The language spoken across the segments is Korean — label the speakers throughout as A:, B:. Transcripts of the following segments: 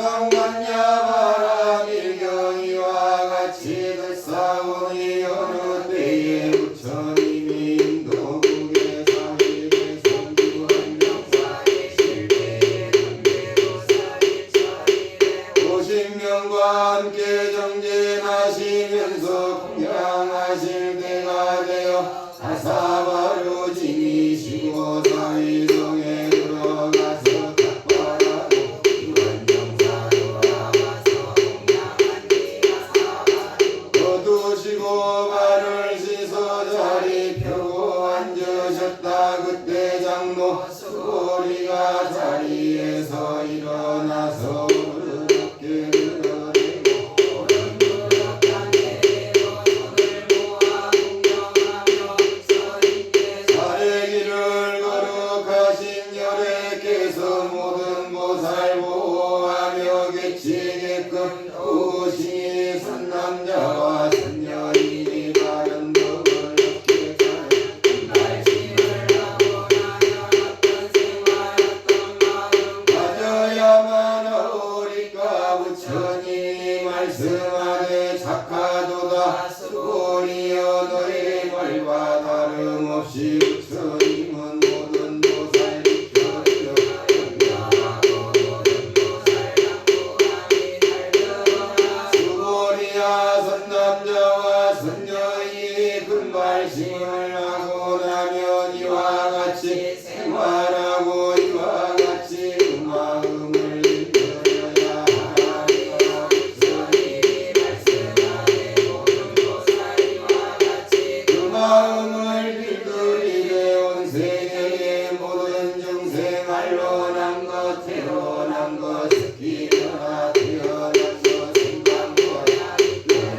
A: 금강관야 바라밀경이와 같이 들싸우니 어느 때에 부처님이 인도국의 사일의 성주환경사의 실배의 등대보살의 차일의 50명과 함께 정진하시면서 공양하실 때가 되어 아사바로 지니시고 사위성에 들어가서 탁발하고 유한정사로 나가서 공양하니라 사바로 거두시고 발을 씻어 자리 펴고 앉으셨다. 그때 장로 수고리가 자리에서 일어나서 어렵게 늘어내고 오른무릎 내리고 손을 모아 공경하며 부처님께 사례길을 거룩하신 열애께서 모든 보살 보호하며 계치게끔 도우시니 선남자와 선녀인이 바른 법을 얻게 하는 말씀을 하고 나면 어떤 생활 어떤 마음 가져야만 하오리까. 부처님이 말씀하되 착하도다. 수고리여 너의 말과 다름없이 부처님은 모든 보살 지켜주어 영영하고 모든 보살 당부함이 달려오나 수고리야 선남자와 선녀인이 큰 말씀을 하고 나면 이와 같이 생활하고 이와 같이 그 마음을 일컬어야 하리라. 부처님이 말씀하되 모든 보살이와 같이 그 마음을 빌드리되 온 세계의 모든 중생 알로난 것 태어난 것 스키려나 태어난 것 생각보야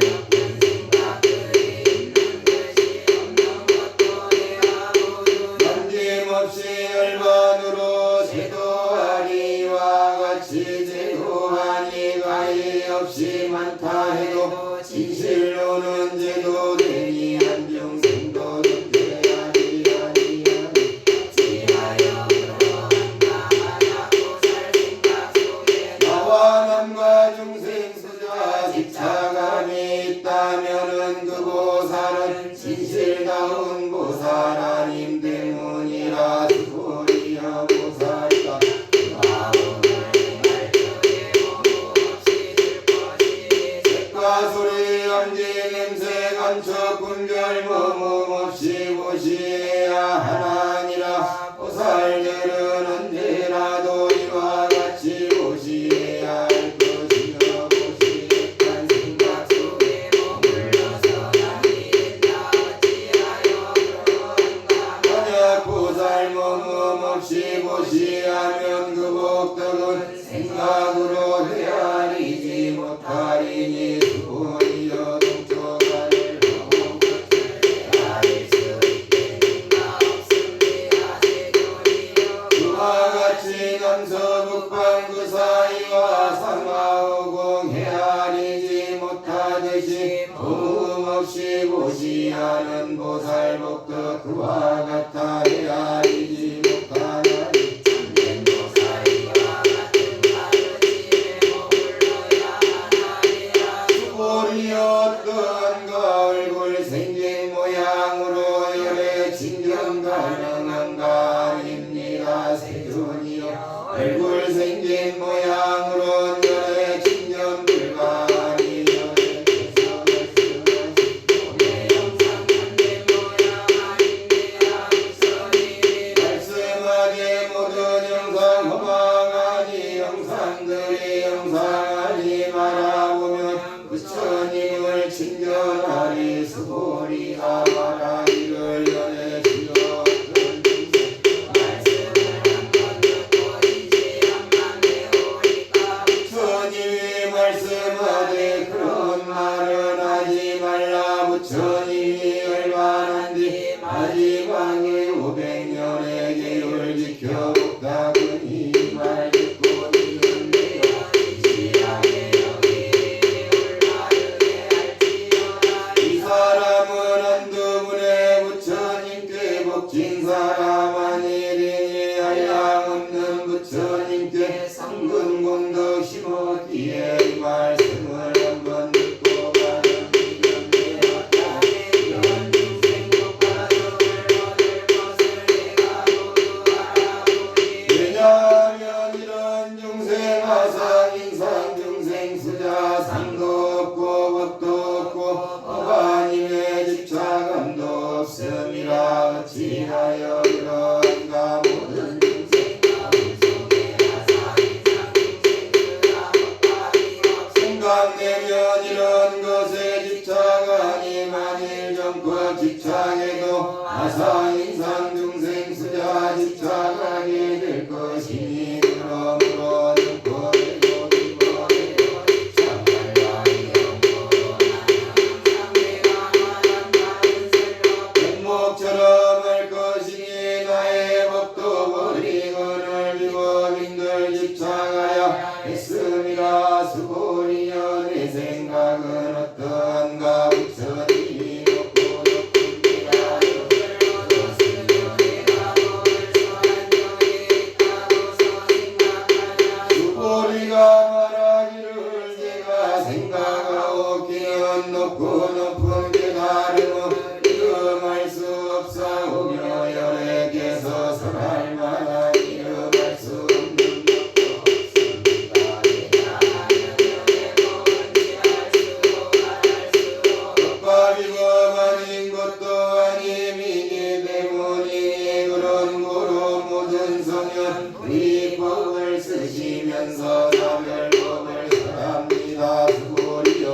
A: 높은 생각들이 있는 것이 없는 것도 내하고도 남김없이 열반으로 제도하리와 같이 제도하니 가히 없이 많다 해도 진실로는 제도되니 한중생도 존재하리 아니하니 지하여 그러한가 하나 보살 생각 속에 나와 남과 중생 수자 집착감이 있다면은 그 보살은 진실다운 보살 아님 때문이라. 수고리여 보살이다. 마음을 행할 적에 몸없이 들 것이니 색과 소리 엄지 냄새 간척 분별 머뭇없이 보시해야 하나니라. 보살들은 언제라도 이와 같이 보시해야 할 것이며 보시했단 생각 속에 머물러서 남이 된다. 어찌하여 그러한가. 만약 보살 머뭇없이 보시하면 그 복덕은 생각으로 헤아리지 못하리니 수고리여 동쪽아를 하고 끝을 헤아릴 수 있겠는가 없습니다. 세존이여 그와 같이 남서북방 그 사이와 상하오공 헤아리지 못하듯이 도움없이 보시하는 보살 복덕 그와 같아 헤아리지 못하나니 참된 보살이와 같은 가르침에 머물러야 하나니라. 수고리여 어떤가 얼굴 생긴 모양으로 열애 진경 가능한가 아닙니다. 세존이여 얼굴 생긴 모양으로 열애 진경 불가하니 열애께서 말씀하시고 내 영상 참된 모양 아닙니다. 부처님이 말씀하되 모든 영상 허망하니 영상들이 영상하니 말아보면 부처님을 친견하리. 수고리가 말하기를 열애시여 어떤 중생 말씀을 한번 듣고 진실함만 배우리까. 부처님이 말씀하되 그런 말은 하지 말라. 부처님이 열반한 뒤 마지막에 500년의 계율 지켜 복다그니 말 듣고 니은되어 진실함만 부처님께 상근공덕 심었기에 이 말씀을 한번 듣고 가는 이런 되었다. 이런 중생 복화덕을 얻을 것을 내가 모두 알아보니 왜냐하면 이런 중생 하상 인상 중생 수자 상도 없고 법도 없고 법아님의 집착감도 없음이라 어찌하여 그런가. 모든 중생 마음 속에 하상 인상 중생 수자 법합이 없음 생각내면 이런 것에 집착하니 만일 정법 집착해도 하상 인상 중생 수자 집착하게 될 것이니 그러므로 눈코대고 비보대고 집착말라 이영고로 나는 항상 내가 말한다는 설로 백목처럼 할 것이니 나의 법도 버리거늘 비법인들 집착하여 했음이라. 수고리여 내 생각은 어떠한가. 부처님이 높고 높은 데라도 얻었으며 내가 법을 선한 경에 있다고서 생각하냐. 수고리가 말하기를 내가 생각하오 기은 높고 높은 깨달음은 이름할 수 없사오며 열애께서 설할 만한 이름할 수 없는 것도 없습니다. 왜냐하면 영의 법은 취할 수도 말할 수도 법과 비법 아닌 것도 아님이기 때문이니 그런 고로 모든 성현 우리 법을 쓰시면서 사별법을 설합니다. 수고리여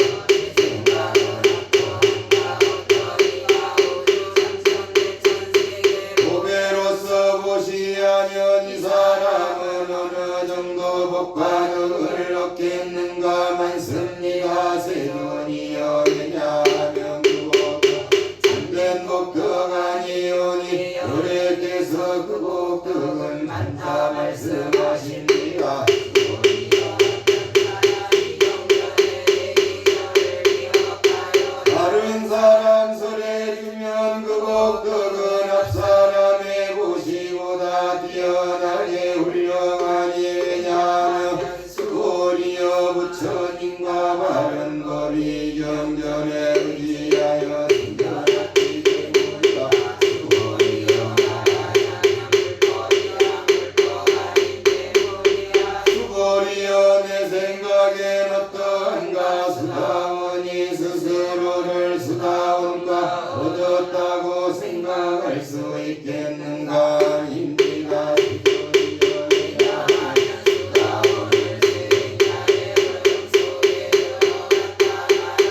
A: 생각은 어떠한가. 어떠리와 우주 삼천대천세계 보배로서 보시하면 이 사람은 어느 정도 법과덕을 얻겠는가 많습니다. 세존이여 왜냐하면 그 복덕 참된 복덕 아니오니 열애께서 그 복덕은 많다 말씀하십니다. 수고리여 어떤 사람이 경전에 대기절을 기억하여 다른 사람 설해주면 그 복덕은 앞사람의 보시보다 뛰어나게 훌륭하니 왜냐하면 수고리여 부처님과 바른 법이 경전에 의지하여 생겨났기 때문이다. 수고리여 말하자면 불법이라 불법 아닌 때문이야. 수고리여 내 생각엔 어떠한가. 수다원이 스스로를 수다원과 얻었다고 생각할 수 있겠는가. 아닙니다. 수고리여 왜냐하면 수다원을 세행자의 흐름 속에 들어갔다 말하지만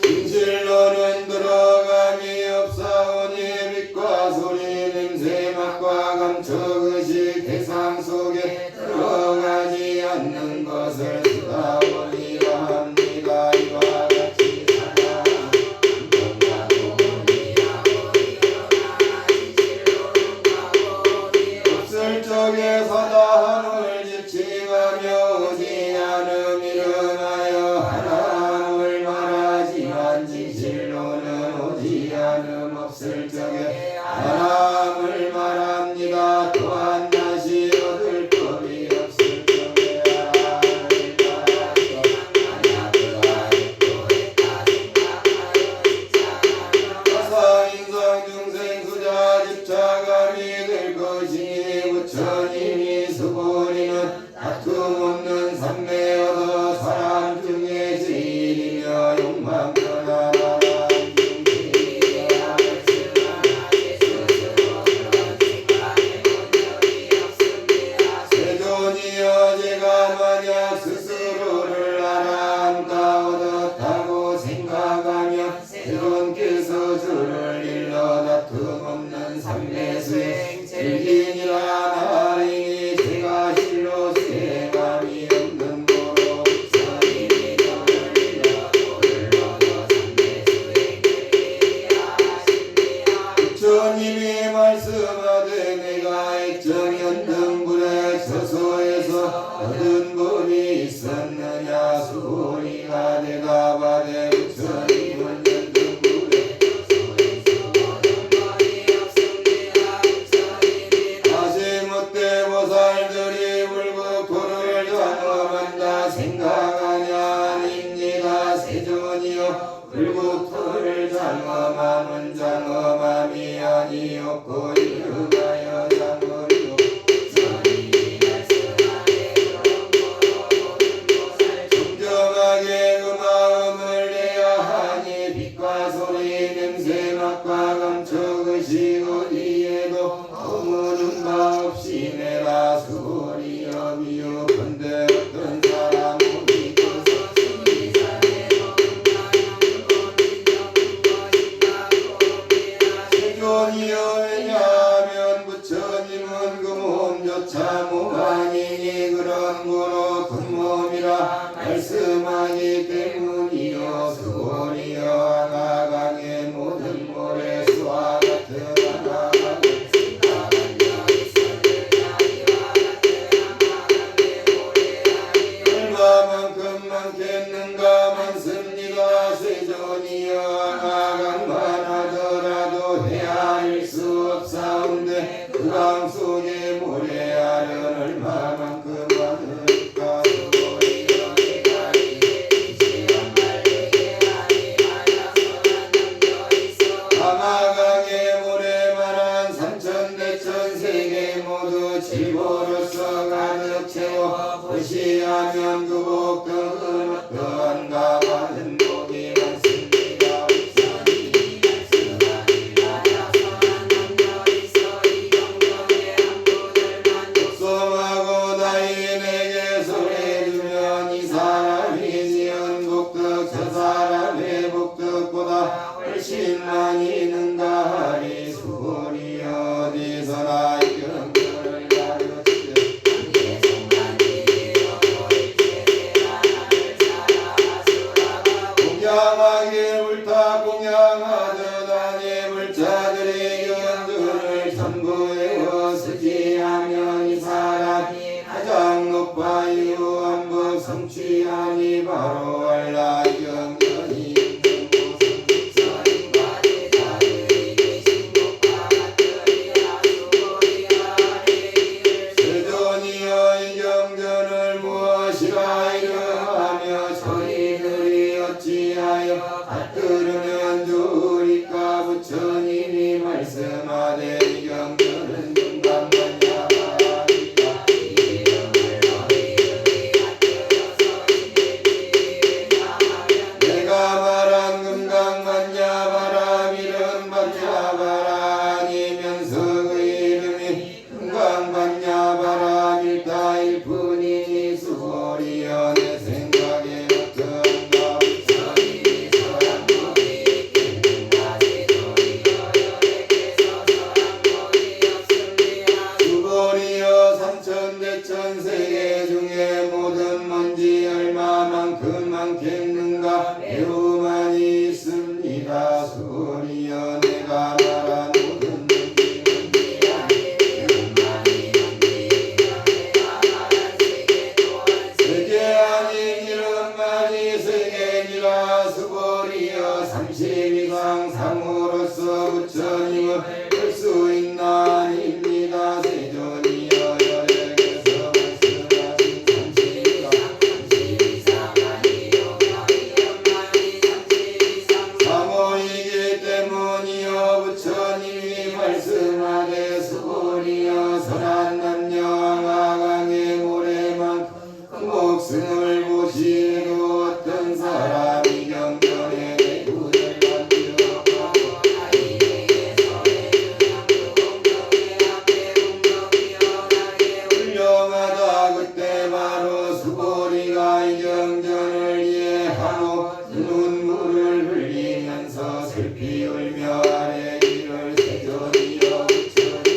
A: 진실로는 들어감이 없사오니 빛과 소리 냄새 맛과 감촉 의식 대상 속에 들어가지 않는 것을 수다원이라 합니다. 이와 같이 사람은 건강하고 본이라고 일어나 진실로는 과보니 없을 적에 사다함을 지칭하며 오지 않음 일어나여 하나님을 말하지만 진실로는 오지 않음 없을 적에 하나님을 말합니다. 또한 다시 얻을 법이 없을 적에 하나님을 말하지만 만약 그 안에 또 있다 생각하여 집착하며 하상 인상 중생 수자 집착함이 될 것이니 부처님이 수고리는 다툼 없는 삼매 얻어 사람 중에 제일이며 욕망 편안한 중생이라 말씀하나니 스스로 그런 생각해 본 적이 없습니다. 세존이여 제가 만약 스스로를 알아안다 얻었다고 생각하면 세존께서 저를 일러 다툼 없는 삼매수행 즐긴이라 나리니 제가 실로 수행함이 없는 도로 부처님이 저를 일러 도를 얻어 삼매수행 즐기리라 하십니다. 부처님이 말씀하되 내가 액정연등불에 처소에서 얻은 법이 있었느냐. 수고리가 대답하되 부처님은 연등불에 처소에서 얻은 법이 없습니다. 부처님이 다시 못대 보살들이 불러 생각하냐입니다. 세존이여 불국토를 장엄함은 장엄함이 아니었고 이르하여 장거리요 정정하게 그 마음을 내야 하니 빛과 소리 냄새 맛과 감촉 의식 어디에도 허무는 바 없이 내라 수고리여 미흡 한데 어떤 사람 왜냐하면 부처님은 그 몸조차 무한이니 그런 고로 큰 몸이라 말씀하기 때문이요 수고리여 하나강의 모든 모래 수와 같은 하나강을 얼마만큼 많겠는가 많습니다. 세존이여 하나강만 하더라도 헤아릴 수 없사온데 그 강 속에 모래알은 얼마만큼 많을까. 수고리여 내가 이에 지시한 말에게 하니 하여서는 남겨있어 하나강의 모래만한 삼천대천 세계 모두 질보로서 가득 채워 보시하면 그 복덕은 어떠한가 많은 복이 많습니다. 우선이 말씀하길 하여서는 남겨있어 이 경전의 한구절만 독송하고 다인에게 소개해주면 이 사람이 지은 복덕 저 사람의 복덕보다 훨씬 많이 능가하리. 수고리여 어디서나 이 경전을 가르치되 공양하게 불타 공양하듯 아니 불자들의 견주를 전부 외워 쓰지하면 이 사람이 가장 높아 유한 법 성취하니 바로 알라 경전이 선임과 제자들이 계신 곳과 같으리라. 수고리여 아래기를 세존이여 이 경전을 무엇이라 이름하며 저희들이 어찌하여 받들으면 좋으리까. 부처님이 말씀하되 이 경전은 금강만야 바라니까 이름을 너희들이 받들어서 지낼지 왜냐하면 내가 말한 금강만야 바람이름 만야 바라 아니면서 그 이름이 금강만야 바람일다일 뿐이니 수고리여 내 생각에 어떠한가. 부처님이 설한 법이 있겠는가. 세존이여 여래께서 설한 법이 없습니다. 수고리여 삼천대천 세계 중에 모든 먼지 얼마만큼 많겠는가. 매우 많이 있습니다. 수고리여 내가 말한 모든 먼지 아니면 많이 먼지이며 내가 말한 세계 또한 세계 아닌 이런 많이 세계니라. 수고리여 30 이상 상으로서 부처님을 볼 수 있나 아닙니다. 세존이여 여래께서 말씀하신 30 이상 아니요 이런 많이 30 이상 상호이기 때문이요 부처님이 말씀하되 수고리여 선한 남녀 하나강의 모래만큼 그 목숨을 보시고 어떤 사람이 경전에 대구절만 기억하고 다인에게 설해주면 그 공덕의 앞에 공덕이 연하게 훌륭하다. 그때 바로 수고리가 이 경전을 이해하고 눈물을 흘리면서 슬피 울며 아래기를 세존이여 부처님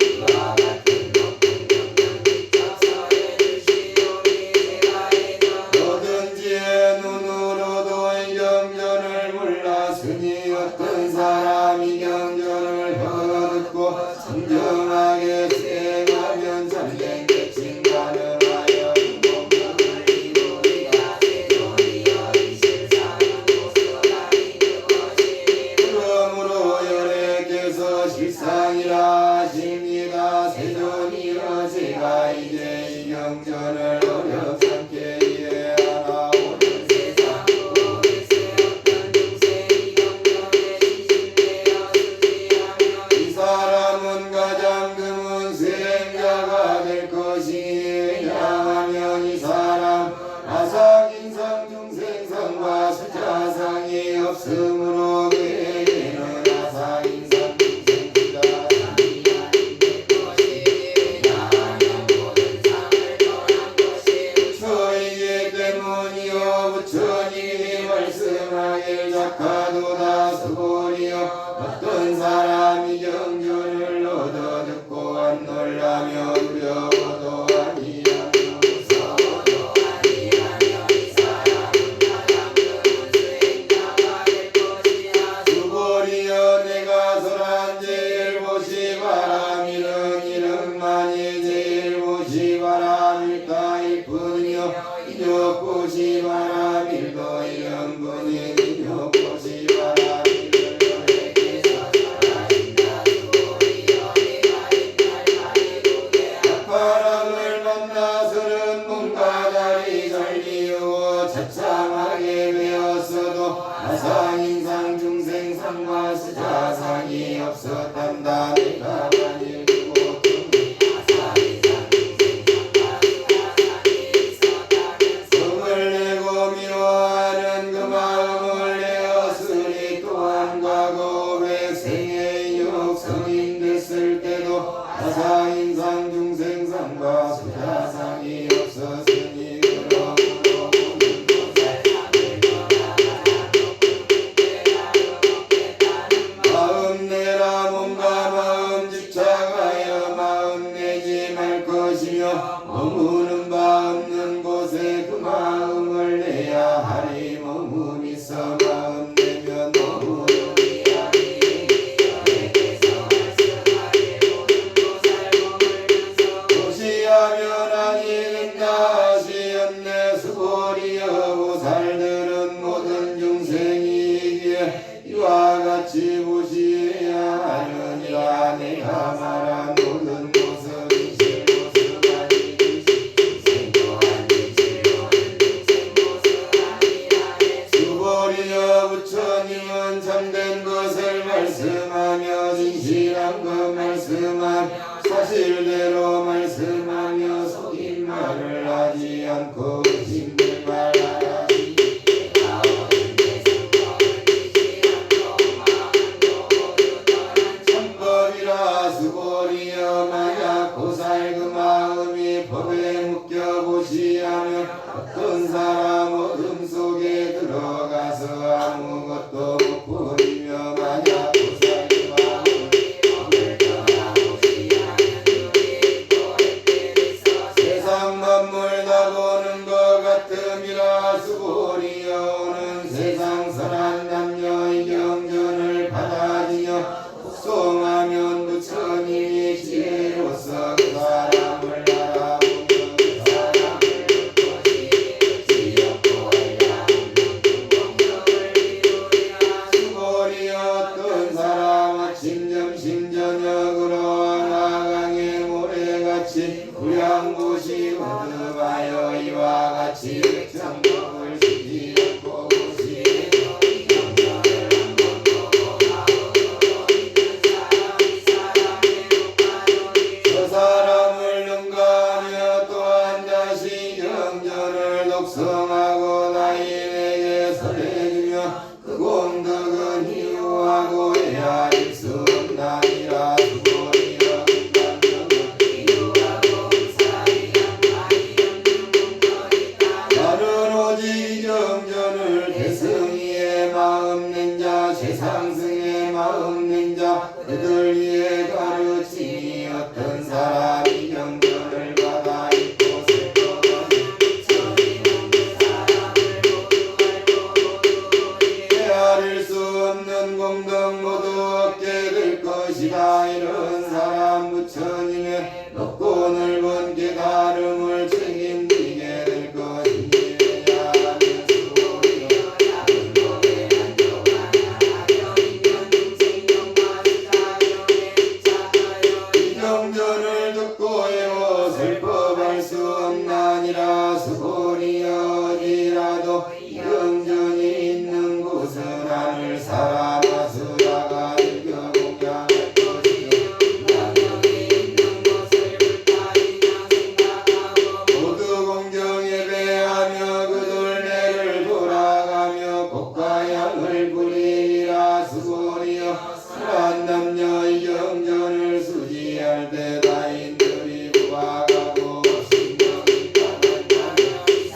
A: 이와 같은 높은 경전 비춰서 해주시오니 제가 해서 뭐든지의 눈으로도 이 경전을 몰랐으니 어떤 사람이 경전을 듣고 정정하게 수행하면 참된 끝이 가능하여 공덕을 이루리라. 세존이여 이 실상은 고스란히 그것이니 그러므로 여래께서 실상이라 하십니다. 세존이여 제가 이제 이 경전을 어렵지 않게 이해하여 인욕고시 바라밀도 이연분이 인욕고시 바라밀도 너에게서 사라진다 수고리여 내가 옛날 가리국에 바람을 만나서는 몸과 다리 잘 비우고 처참하게 되었어도 아상인상 중생상과 수자상이 없었단다 내가 만일 아상인상 중생상과 수자상이 없었으니 그러므로 모든 것을 남을 거라 마음 내라 몸과 마음 집착하여 마음 내지 말 것이며 머무는 바 없는 곳에 그 마음을 내야 하리 머문 있어 마음 내면 머무는 보살들은 모든 중생이기에 이와 같이 보시해야 하느니라 내가 말한 모든 모습 이실 모습 아니듯이 중생 또한 이실로는 중생 모습 아니라네 수고리여 부처님은 참된 것을 말씀하며 진실한 것 말씀하며 사실대로 말씀하며 속인 말을 하지 않고 의심들 말하라 수고리여 만약 보살 그 마음이 법에 묶여 보시하며 어떤 사람 어둠 속에 들어가서 아무것도 못 보이며 만약 보살 그 마음이 법을 떠나 보시하면 눈이 또 햇빛에서 세상 만물 다 보는 것 같음이라 수고리여 오는 세상 선한 남녀 이경전을 받아들여 복송하면 부처님이 지혜로서 그 사람을 알아보며 그 사람을 듣고 지혜롭고 의량없는 공덕을 이루리라 수고리여 어떤 사람 아침 점심 저녁으로 나강의 모래같이 무량고시 거듭하여 이와 같이 백정법을 지지 않고 고시해서 이경전을 한번 보고 마음으로 있는 사람이 사람의 복하노니 저 사람을 능가하며 또한 다시 경전을 독성하고 나인에게 설해주며 그 공덕은 희우하고 헤아릴 수 없나니라 수고리여 극단적은 희우하고 무사히 양가히 없는 공덕이다 나는 오직 경전을 대승이의 마음 낸 자 최상승의 마음 낸 자 그들 위에 가르치니 어떤 사람이 경전을 받아 있고 슬퍼하는 부처님은 그 사람을 모두 알고 모두 보니 헤아릴 수 없는 공덕 모두 얻게 될 것이다 이런 사람 부처님의 높고 넓은 깨달음을 책임지게 될 것이니 왜냐하면 수고리여 작은 법에 만족하냐 하려니면 중생경과 수사경에 집착하여 이 경전을 듣고 외워 슬퍼할 수 없나니라 수고리여 어디라도 이 경전이 있는 곳은 하늘 사람 아수라가 즐겨 공양할 것이요 불가경이 있는 곳을 불타이냐 생각하고 모두 공경 예배하며 그 돌매를 돌아가며 복과 양을 부리리라 수고리여 선한 남녀 이 경전을 수지할 때 다인들이 부하가고 신경이 가난하며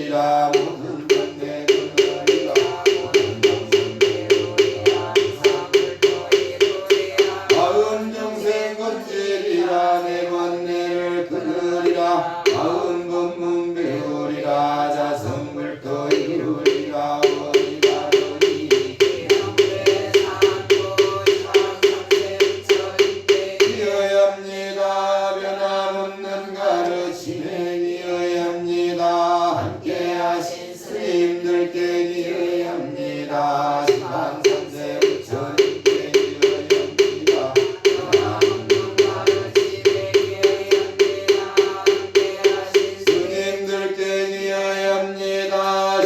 A: 그늘이라 모든 건대 그늘이라 모든 정생 그늘이라 이사불도 이루리라 마흔 정생 건질이라 네 번뇌를 그늘이라 마흔 법문 배우리라 자성불도 이루리라 어디가 어디 기영대산도 상상세부처인데 기어야합니다 변함없는 가르침에 기어야합니다 함께하신 스님들께 기어야합니다 시방삼세부처님께 기어야합니다 변함없는 가르침에 기어야합니다 함께하신 스님들께 기어야합니다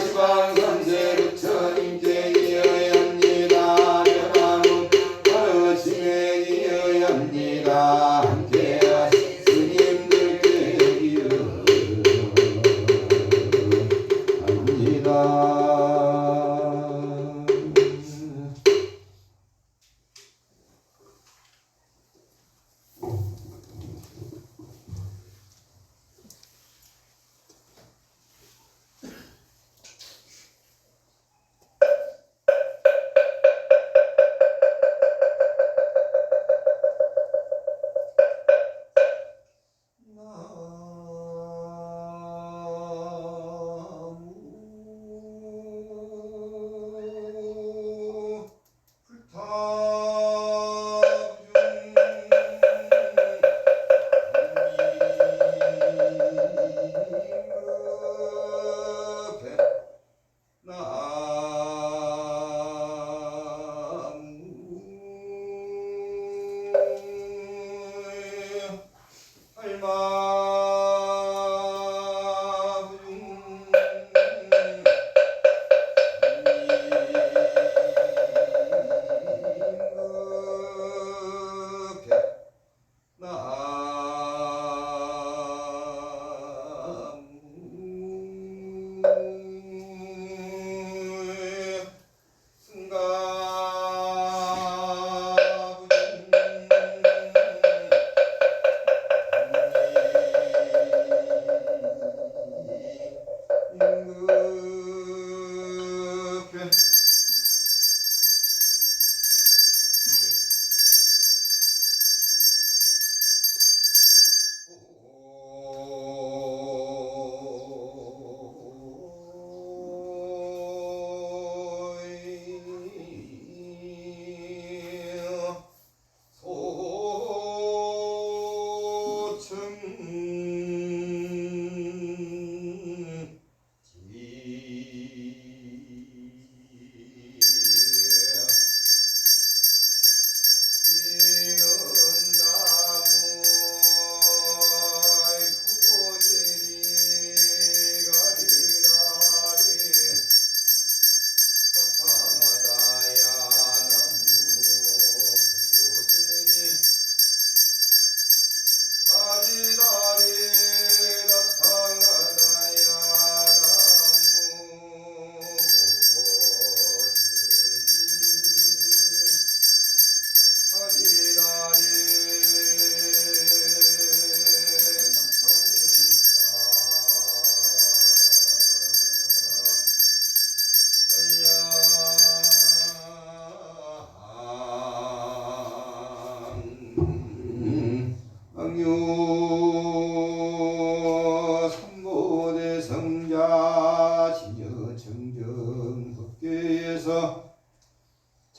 A: 시방삼세부처님께 기어야합니다 변함없는 가르침에 기어야합니다 함께하신 스님들께 기어야합니다.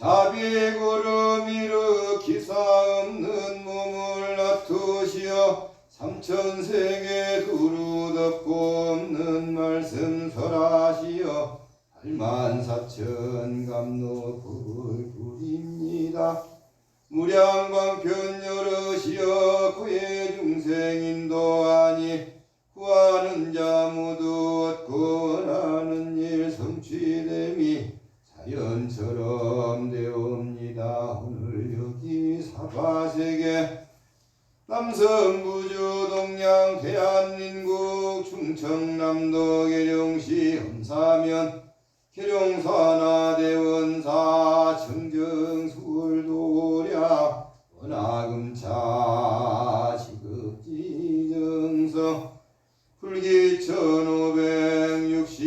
A: 자비구름 일으키사 없는 몸을 놔두시어 삼천세계 두루 덮고 없는 말씀 설하시어 팔만사천 감로법을 부립니다. 무량광편 열으시어 구의 중생 인도하니 구하는 자 모두 얻고 원하는 일 성취됨이 자연처럼 되옵니다. 오늘 여기 사바세계 남성부주 동양 대한민국 충청남도 계룡시 험사면 계룡사나 대원사 청정수월도랴 원화금차 지급지정서 불기 1560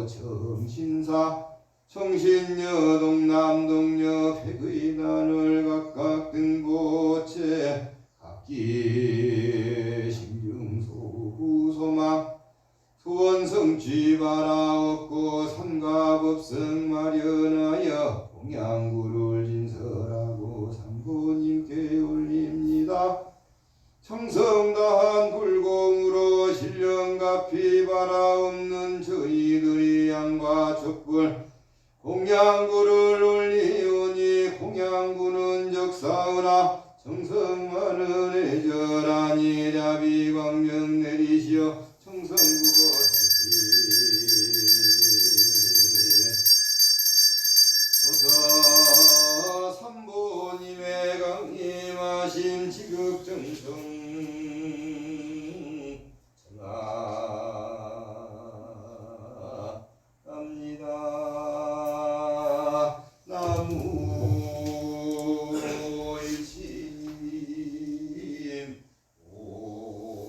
A: 정신사 청신여 동남동여 백의단을 각각 든 곳에 각기 심증소후소망 소원성취 바라옵고 삼가법성 마련하여 공양구를 진설하고 삼보님께 올립니다. 청성다한 불공으로 신령가피 바라옵는 저희들의 양과 촛불 공양구를 올리오니 공양구는 적사으나 정성 많은 애절하니 자비광명 내리시어 청성구고 보서 삼보님의 강림하신 지극정성 전하합니다. 나무일심 오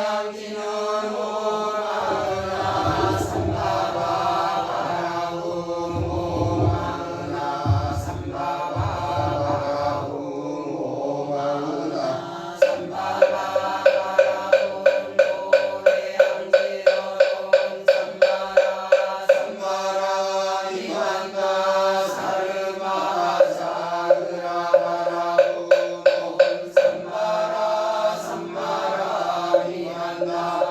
A: 양지는 오마으나 삼바바바라우 오마으나 삼바바바라우 오마으나 삼바바바라우 노래 양지는 삼바라 삼바라 이만다 사르마 사그라바라우 삼바라 삼바라 이만다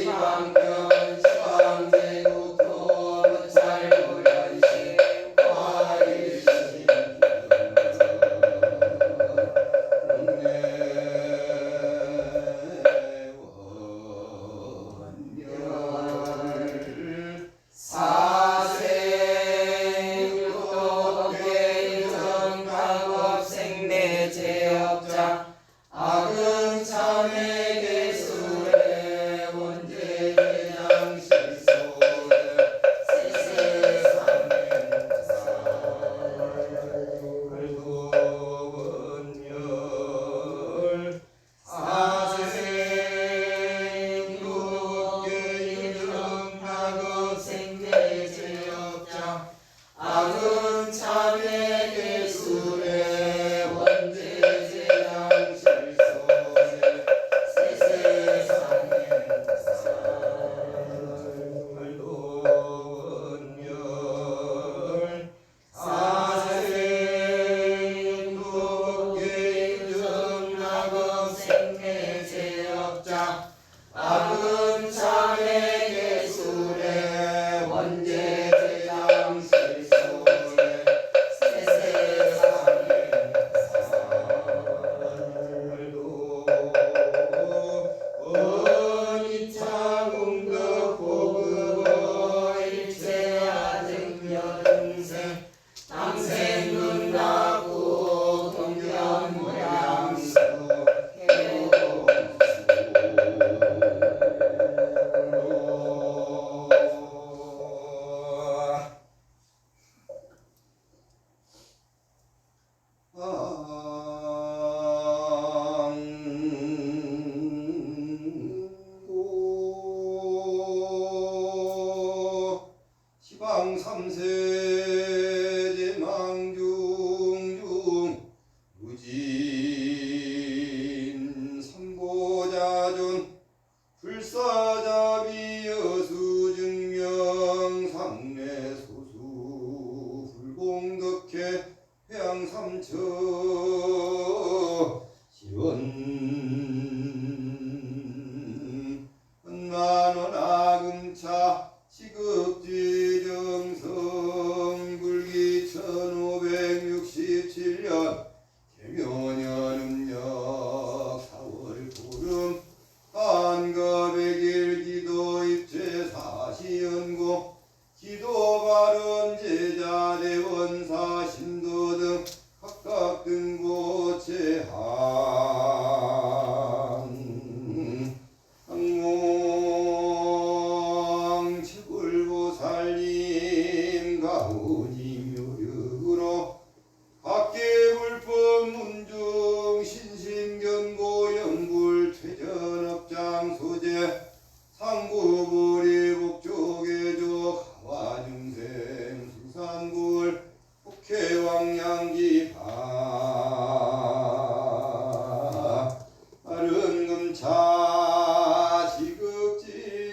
A: 시방편 시방제국 도무찰불현시 화일신 원열 사생육도계정강업생내 제업자 악은 참회 개술의 원죄대장 실소의 세세상행사을도원열 사생육도계정강업생내 제업자 악은 참회 개술의 원죄대장 악은 참회 개술의 원죄대장 실소의 세세상행사을도 원이차 공덕 보급어 일체아증여등생 당생근답고 동견무양수 시방 삼세제 망중중 무진 삼보자존 불사자비 여수증명 상례소수 불공덕회 회양삼처 시원 은만원 아금차 시급지정성 불기 1567년 개묘년 음력 4월 보름 한가백일 기도 입제 사시연고 기도 바른 제자 대원사 신도 등 각각 등고 제한 항공 치불보살님 가훈이묘력으로 밖에불법 문중 신신견고 영불 퇴전업장 소재 상구불이 복조계조 가와중생 수산불 국회왕양기파 아른금차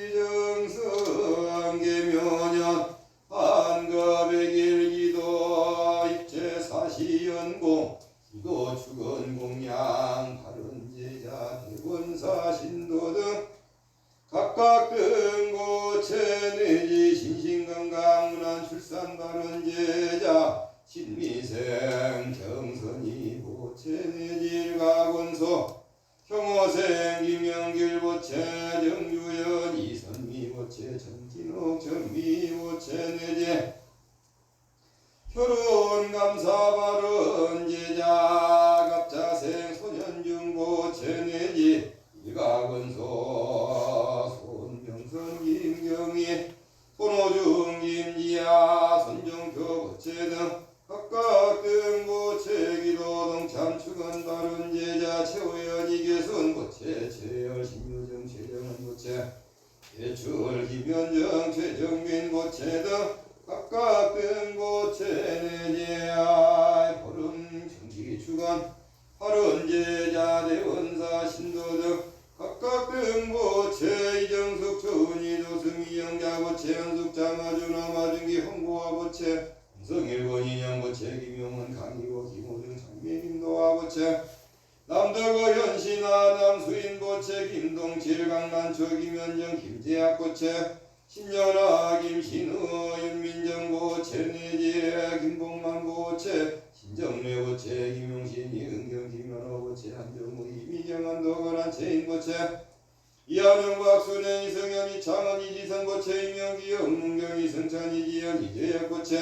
A: 지극지정성 계묘년 한가백일 기도 입제 사시연공 기도 축원 공양 바른제자 대원사 신도 등 각각 등고체 내지 신신건강 문안 출산 바른제자 신미생 경선이 보체 내지 일가건소 형호생 김영길 보체 정주연 이선미 보체 정진옥 전미 보체 내지 결혼 감사 바른 제자 갑자생 소년중 보체 내지 일가건소 손명선 김경희 손호중 김지아 손정표 보체 등 각각 등보체 기도 동참 축원 바른 제자 최호연 이계선 보체 최열 신유정 최정은 보체 대출 김현정 최정민 보체 등 각각 등보체 내제아 보름 정기 축원 바른 제자 대원사 신도 등 각각 등보체 이정숙 초은이 도승이 영자보체 연숙자 마주나 마중기 홍보와 보체 성일권 인양보체 김용은 강희고 김호등 장미김도와 보체 남덕어 현신아 남수인보체 김동칠 강난초 김현정 김 제약고체 신년아 김신우 윤민정고체 내지혜 김복만고체 신정래고체 김용신 이은경 김현호고체 한정우 이미경한 도건한 체인고체 이하명 박순현 이성현 이창원 이지성고체 임영기 영문경 이승찬 이지연 이재혁고체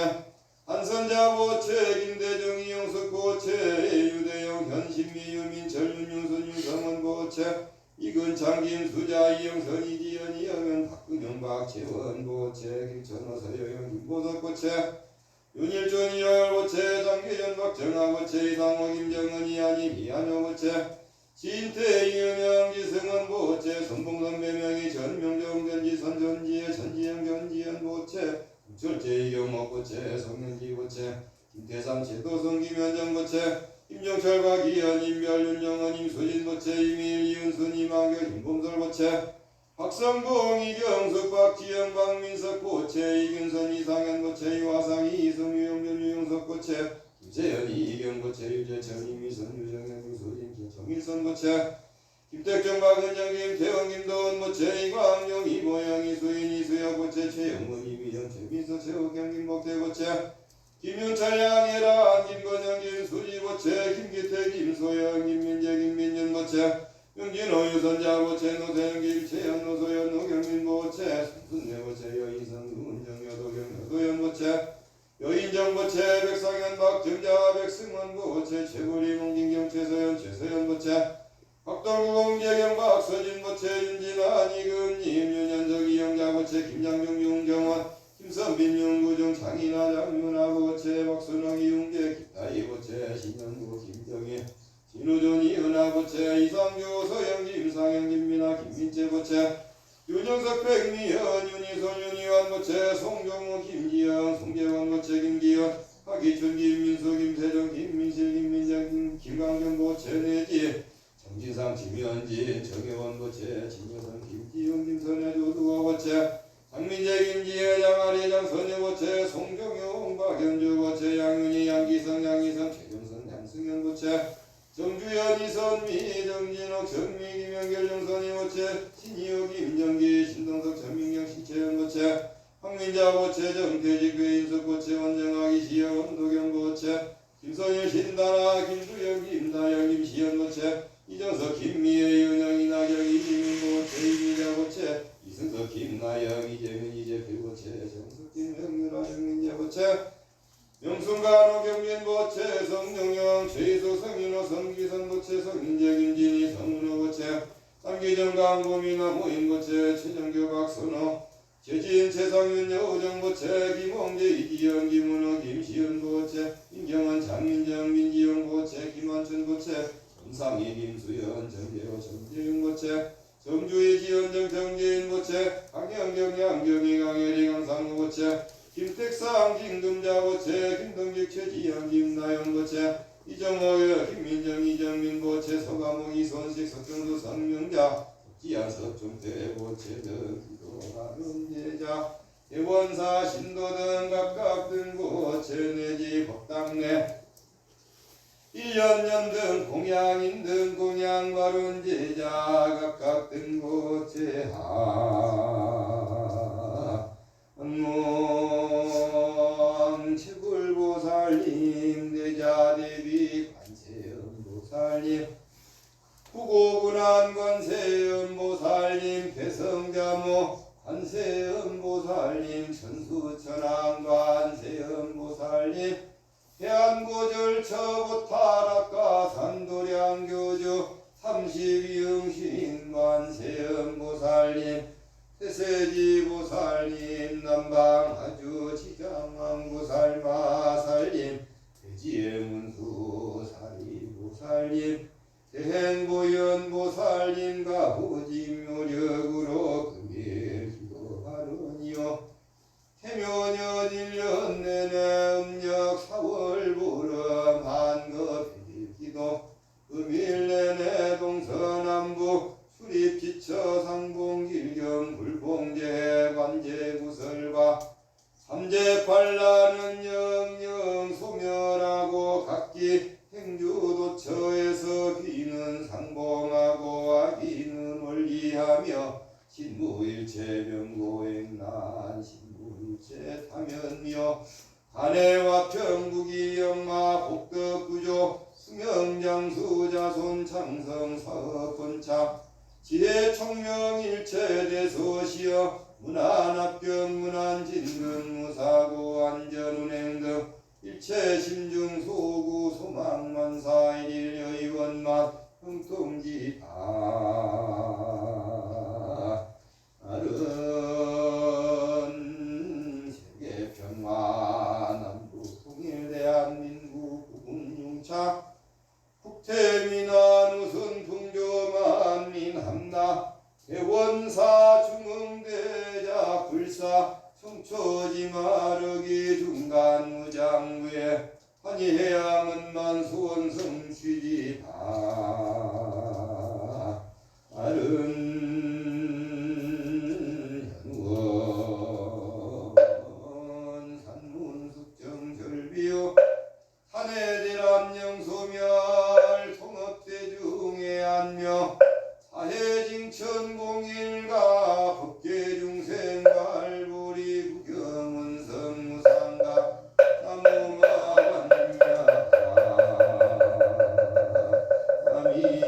A: 한선자고체 김대중 이용석고체 유대영 현신미 유민철 윤용선 윤성원고체 이근창 김수자 이영선 이지연 이영은 박근영 박채원고체 김천호 서영현 김보석고체 윤일준 이열고체 장기전 박정하고체 이상호 김정은 이한임 이한호고체 진태 이은영 지승원 고체 선봉선 배명이 전명정 전지선 전지혜 전지영 전지현 고체 철제 이경목 고체 성년지 고체 김태삼 제도성 김현정 고체 김정철 박이현 임별 윤정원 임수진 고체 이밀 이은순 이만경 임범설 고체 박성봉 이경숙 박지영 박민석 고체 이균선 이상현 고체 이화상 이성 유영준 유영석 고체 김재현 이경 고체 유재철 이미선 유정현 유수진 김정일선 고체 김택정 박은정 김태원 김도원 고체 이광용 이모영 이수인 이수혁 고체 최영문 이미영 최민서 최욱경 김복태 고체 김윤철 양혜란 김건영 김수지 고체 김기태 김소영 김민재 김민준 고체 윤진호 유선자 고체 노세영 김채연 노소연 노경민 고체 손순례 고체 여인선 문정 여도경 여도연 고체 여인정 고체 백상현 박정자 백승원 고체 최고리 홍진경 최서연 최서연 고체 박동구 공재경 박서진 고체 윤진아 이금님 윤현석 이영자 고체 김장중 윤정원 김선빈 윤구정 장인아 장윤아 고체 박순영 이웅재 김다희 고체 신현구 김정희 진우준 이은하 고체 이상규 서영 김상영 김민아 김민재 고체 윤영석 백미연 윤희선 윤희환 고체 송정우 김지영 송재원 고체 김기현 하기춘 김민수 김세정 김민실 김민정 김강경 고체 내지 정진상 김현진 정혜원 고체 진여선 김지영 김선혜 조두호 고체 장민재 김지혜 장아리 장선혜 고체 송정용 박현주 고체 양윤희 양기성 양희성 최경선 양승현 고체 정주현 이선미 정진옥 정미 김영결 정선희 고체 신희욱 김정기 신동석 전민경 신채연 고체 황민자 고체 정태직 외인석 고체 원정학 이시영 원도경 고체 김선일 신다나 김두영 김다영 김시연 고체 이정석 김미애 윤영 이나경 이지민 고체 이미자 고체 이승석 김나영 이재민 이재필 고체 정석 김형유라 정민재 고체 명순간호 경민 고체 성정영 최희수 성인호 성기선 고체 성인재 김진희 성문호 고체 삼기정 강고민호 모임 고체 최정교 박선호 최진 최상윤 여우정 고체 김홍재 이기영 김은호 김시은 고체 임경원 장민정 민지영 고체 김한춘 고체 정상희 김수연 정재호 정재윤 고체 정주희 지연정 정재인 고체 강영경 양경희 강혜리 강상우 고체 김택상 김금자 고체 김동직 최지영 김나영 고체 이정호여 김민정 이정민 고체 서가목 이손식 석정수 성명자 석지한 석종태 고체 등 기도하는 제자 대원사 신도 등 각각 등 고체 내지 법당내 1년년 등 공양인 등 공양 바른 제자 각각 등 고체 채불보살님 대자대비 관세음보살님 후고군한 관세음보살님 배성자모 관세음보살님 천수천왕 관세음보살님 해안고절처부타락가 산도량교주 32응신 관세음보살님 태세지보살님 남방하주 지장왕보살마살님 대지의 문수사리보살님 대행보연보살님과 후지묘력으로 금일 기도하느니요 태묘년 1년 내내 음력 4월 보름 한급 일기도 금일 내내 동서남북 수립지처 상봉길경 불봉제 관제구설과 삼재팔라는 영영 소멸하고 각기 행주도처에서 귀는 상봉하고 악인은 멀리하며 신무일체 영고행난 신문체 타면며 한해와 경국이 영마 복덕구조 승영장수 자손 창성 사업본차 지혜 총명일체 대소시여 문안합경 문안진금 무사고 안전운행 등 일체 심중 소구 소망만사 일일 여의원만 흥통지파 아른 세계평화 남북 통일 대한민국 국군융차 국태민안 우선 풍조만민 함나 대원사 중흥대자 불사 청초지 마르기 중간 무장부에 한이해양은만 수원성 취지바 아른 현원 산문숙정 절비요 한해대란 영소멸 통업대중의 안며 사해징천 공일가 법계중생갈보리 구경은성 무상가 나무마반야 아미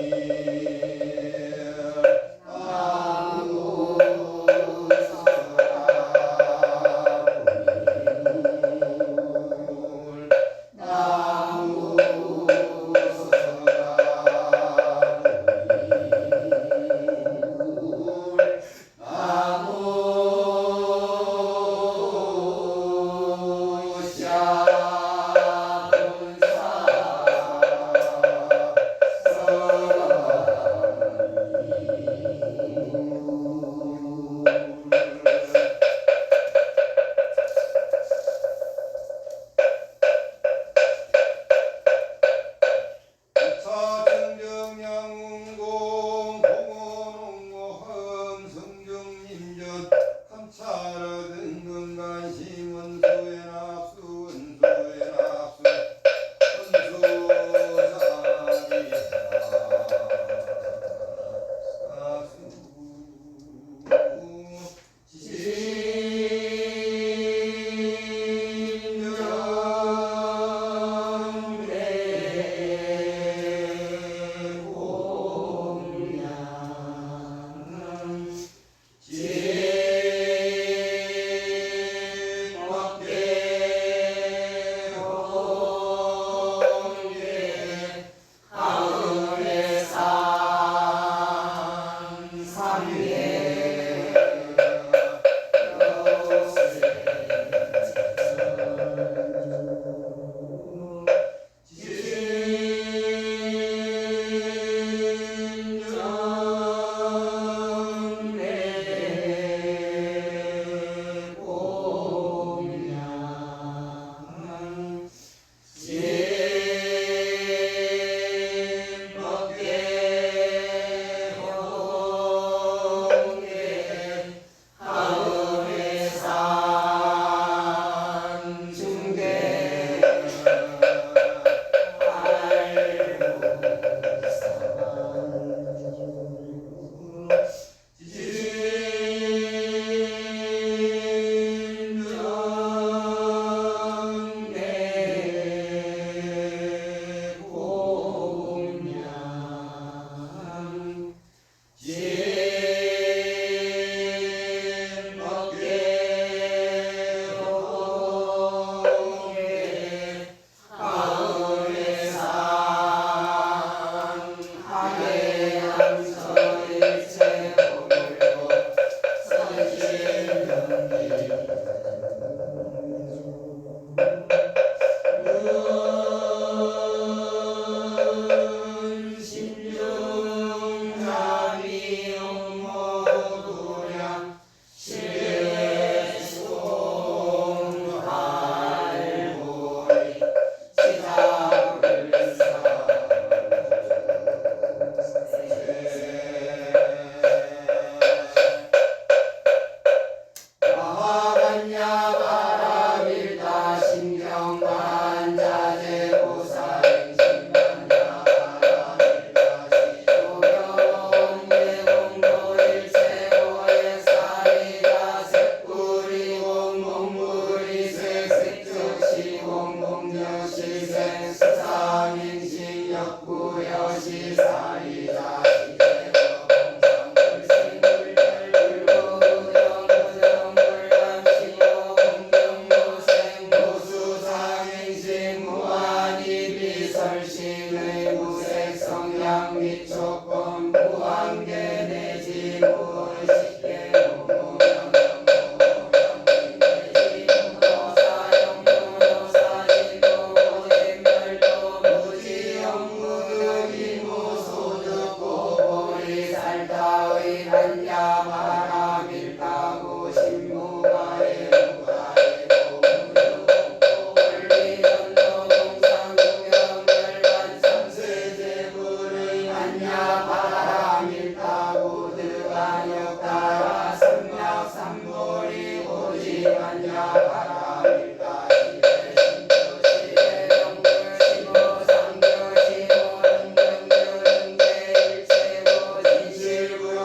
A: 머리 오지 않냐 바라밀다 시대 신주 시대 명불 시무 상주 시무 등등주 등대 일체고 진실구로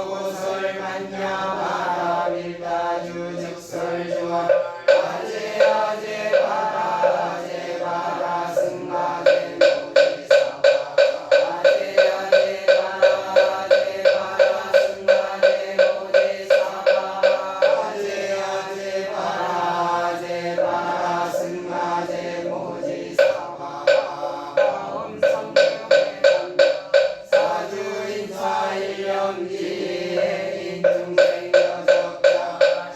A: 고설 맞냐 바라밀다 주즉설 주와 아제 아제 바라 아제 바라 승아제 모지사바 아제 아제 바라 아제 바라 승아제 모지사바 아제 아제 바라 아제 바라 승아제 모지사바 엄성명의 사주인사 일념지혜 인중생 여적자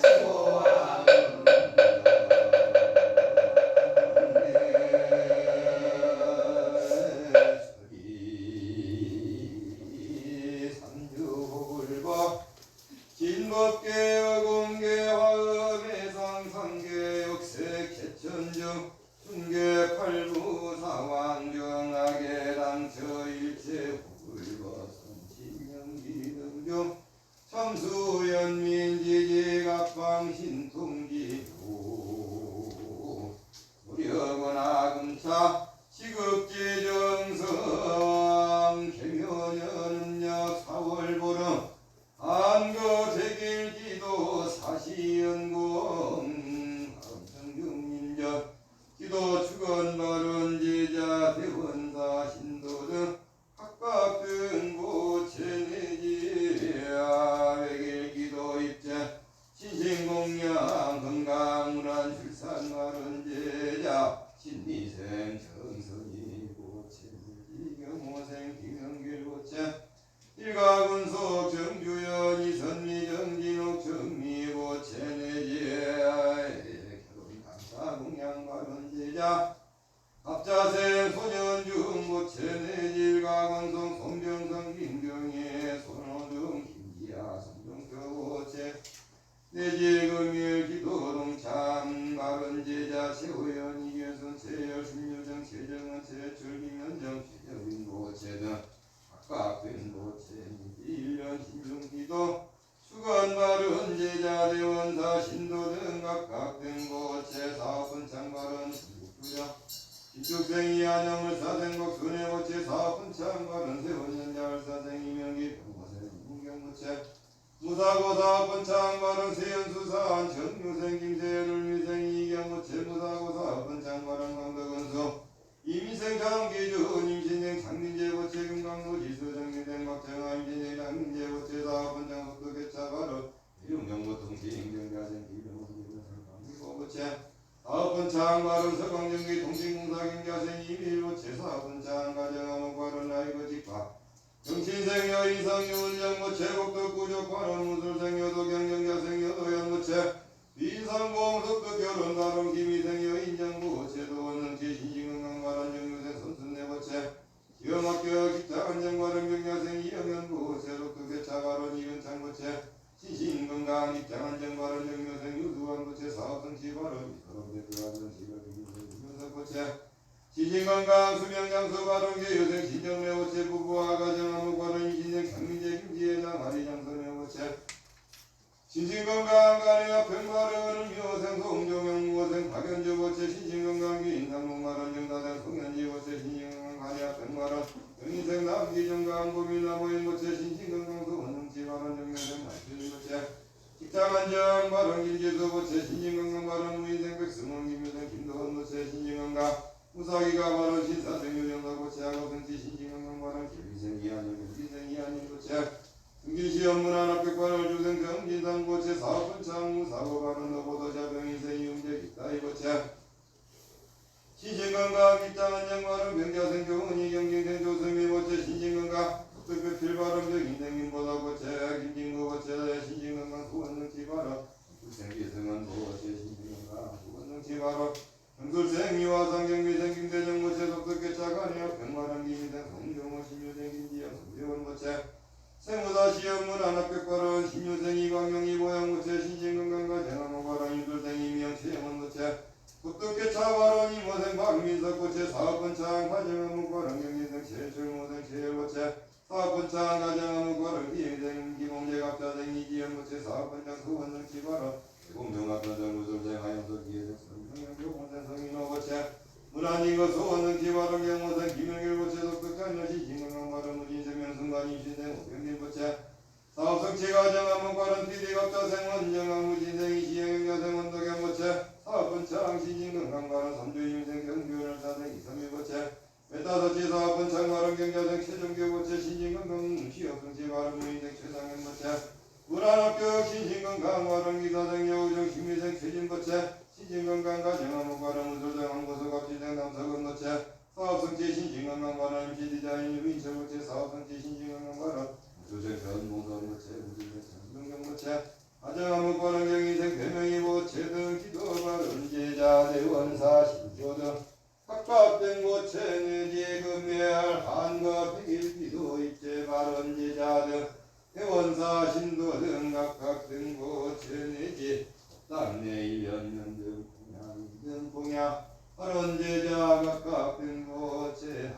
A: 시고함 삼주불법 진법계 어공계 화음의 상상계 역색 개천중 중계 팔부 사왕정하계 당처 일체 불법 선진명기등중 참수연민지지 각방 신통지조 무력은 금차 시급지정성 개면연력 사월보름 안거 백일기도 사시연공 감성중민전 기도 축원바른 제자 대원사 신도 등 각각 등고 체내지야 백일기도 입제 신신공양 건강문안 출산바른 제자 신미생 정선이고 체내지 경호생 기명길고체 일가군속 정주연 이선미 정진옥 정미고 체내지에 결혼 감사 공양 바른 제자 갑자생 소년중고 체내지 일가군속 손병성 김경애 손호등 김지아 손병표고체 내지금일 기도동참 바른 제자 최호연 이계선 최열 신유정 최정은 최출 김현정 최정인고체 등 각각 된고체 일년 신중기도 수건 바른 제자 대원사 신도 등 각각 된고체 사업은 창바른 중국주자 기축생이 안영을 사생국 순회고체 사업은 창바른 세원연자를 사생 이명기 병고생 문경고체 무사고사 번창바른 세연수사한 정유생 김세열 미생 이경고체 무사고사 번창바른 강덕은수 이미생 장기준 임신생 장민재고체 금강도 지수정민생 박정아 임신생 장민재고체 사번창 속도개차바른 이름경고 통신경가생 기병고체 사번창바른 서강정기 통신공사경가생 이밀고체 사번창 가정암흑바른 라이거직파 정신생여 인상유운정고 최곡도 구족바른 무술생여도 경정자생여도 연고체 인상봉석도 결혼가론 기미생여 인정부 제도원능치 신신건강바른 정유생 선순내고체 기영학교 기차안정바른 경자생 이영연부 제독도 개차바른 이근창고체 신신건강 입장안정바른 정유생 유두환고체 사업성치바른 이서롱대표하는 지각경유생 신신건강 수명장수 바른계 유생 신정매고체 부부와 가정암흑 바른 이신생 장민재 김지혜장 하리장선매고체 신신건강 가래와 평바른 묘생 송종영 무호생 박연주고체 신신건강기 인상목마른 정다생 송현지고체 신신건강 가래와 평바른 영인생 남기정강 고민나무인고체 신신건강 수원능치 바른 정명생 말주고체 직장안정 바른 김재수고체 신신건강 바른 무인생 백승원 김유생 김도원고체 신신건강 무사기가 바른 신사생 유정사고체 하고생치 신신건강 바른 길비생 이한영 길비생 이한영 고체 승진시험 문안합격관을 주생 정진상고체 사업분창 무사고 바른 너보도자 병인생 이용재 기타이고체 신신건강 입장안정 바른 병자생 교훈이 경진생 조승미고체 신신건강 특별필 바른 병인생김보다고체 김진구고체 신신건강 수원능치 바른 생기승은 고체 신신건강 수원능치 바른 경술생이와 상경미생 김대정고체 독특개차관이와 병마랑 김희생 성종호 신유생 김지영 성재원고체 세무사 시험문 안합격과는 신유생 이광영 이보영고체 신신건강과 재난호과랑 공정학과 정부술생 하영석 기회적 성경교 공산성인호 고체 문안이거 소원은 기와로 경호선 김영일 고체 독특장려시 진경강 발음 무진세명 순간 임신생 오병진 고체 사업성취가 정함은 과른 피디갑자생원 정함 무진생 이시행경자생 원도경 고체 사업분창 시진경강 발음 삼주임생 경규열 사생 이삼일 고체 메타서치 사업분창 발음 경자생 최종교 고체 신진경강 시업성취 발음 무인생 최상현 고체 문안합격 신진건강 화랑기사생 여우정 신미생 최진거체 신진건강 가정암흑 화랑 우설정 항고서 갑지생 남서금 거체 사업성체 신진건강 화랑 임시디자인 유인철거체 사업성체 신진건강 화랑 우설정 변봉선 거체 우설정 전동경 거체 가정암흑 화랑 경인생 배명이고체 등 기도발은 제자 대원사 신조 등 각각된 고체 내지 금매할 한과 백일 기도 입제 발언 제자 등 대원사 신도 등 각각 등 고체 내지 땅내 일련년 등 공양 등 공양 발언 제자 각각 등 고체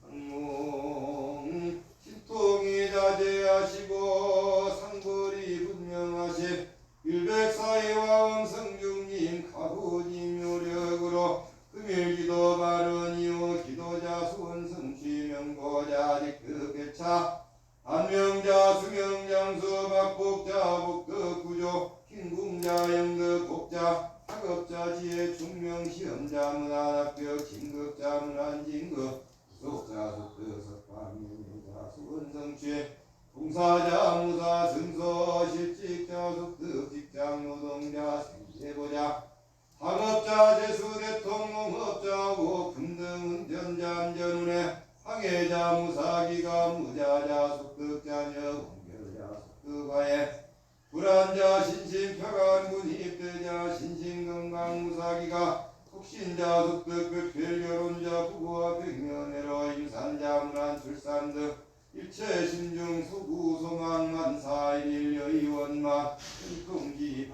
A: 항몽 신통이 자제하시고 상불이 분명하시 일백사이와 음성중님 가부님 요력으로 금일기도 발언이요 기도자 수원성취 명고자 직급개차 한명자 수명장수 박복자 복덕구조 흰궁자 영덕복자 학업자 지혜 충명시험자 문안합격 진급자 문안진급 속자 속득석방명자 수원성취 봉사자 무사 승서 실직자 속득 직장노동자 생계보자 상업자 재수 대통농업자 오금 등 운전자 안전운해 항해자 무사기가 무자자 속득자녀 원결자 속득하에 불안자 신신평안 군입대자 신신건강 무사기가 혹신자 속득 별결혼자 부부와 백년해로 임산자 문안 출산 등 일체 심중 수구 소망 만사 일여 원만 일동기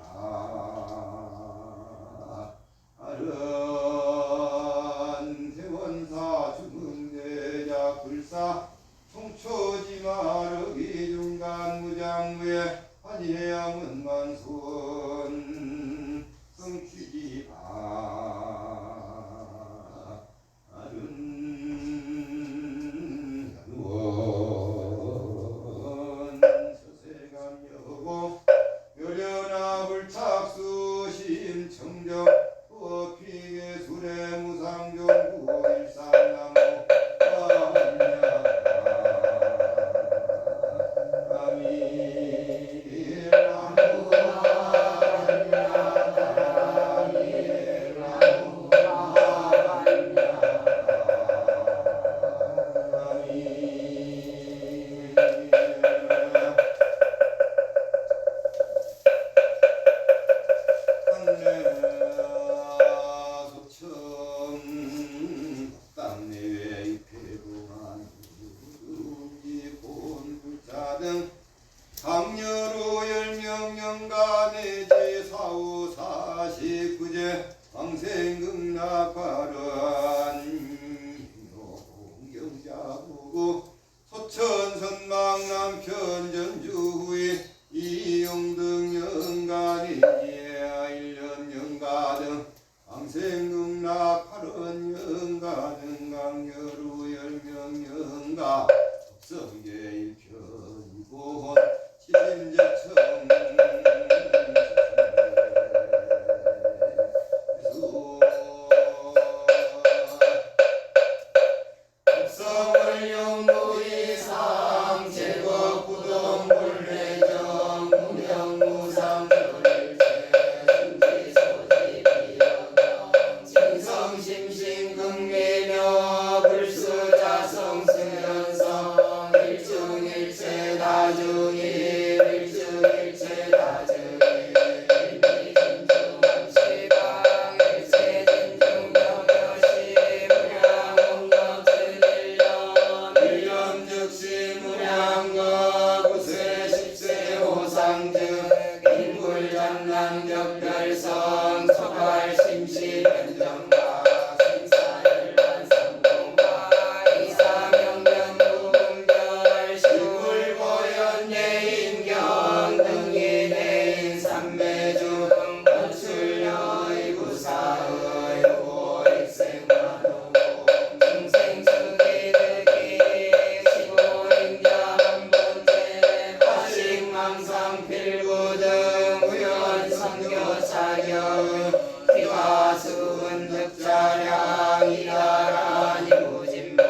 A: 아른 대원사 주문대자 불사 총초지마르기 중간 무장무에 한해양은 만손 성취지 아른 원 서세감여고 요련아 불착수 심청정 피계 수레 무상정구 일상나무 강렬우 열명년가 내지 사후 49제 황생극락발언 공경자부구 소천선망 남편 전주후에 이용등 연가 내지 1년연가 등 황생극락발언 연가 등 강렬우 열명연가 성계 일편이고 심재청 백성을 영무이상 제거 구동 물례정 무명무상 절일체 승지소지비여경 징성심신극미며 불수자성 승연성 일중일체 다중이 일중일체 다중이 일미진중함시방 일체진중병여시 무량홍덕진일념 일념즉시 무량거 구세 십세 호상증 인불장남격별성 소발심시 변정가 생사일반 삼공가 이사명변 무분별 시굴보연 예인경 등이 사려 기와 수은 득자량이다라니 무진보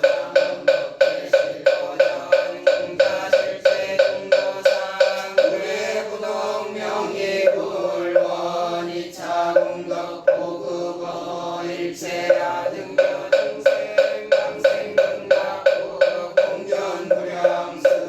A: 장법계 실보전 공자실세 중도상 구례구동 명예불원 이차 공덕 보급어 일체야 등교 등생 강생 등각구 공견 불량수계도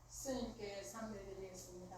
B: 스님께 상대드리겠습니다.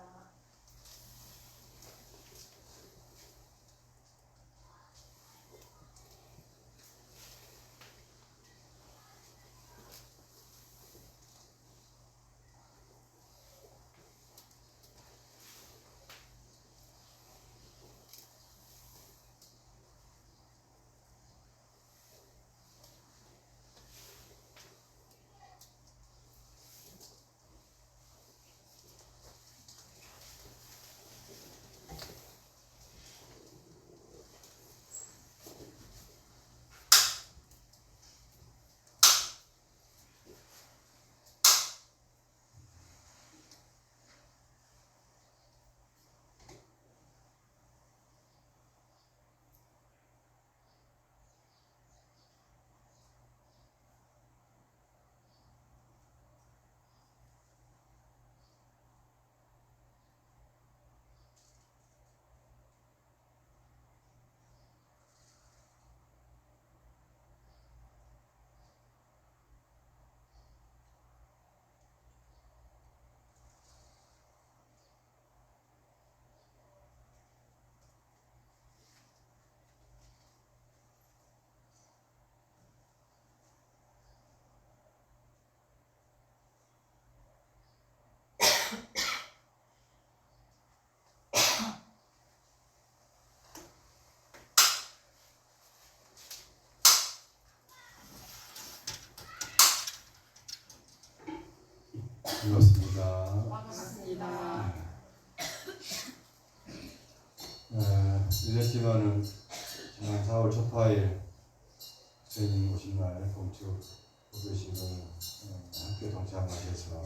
C: 반갑습니다.
B: 반갑습니다.
C: 늦었지만은 지난 4월 첫화일 주님 오신 날 공축 부교식을 함께 동참하셔서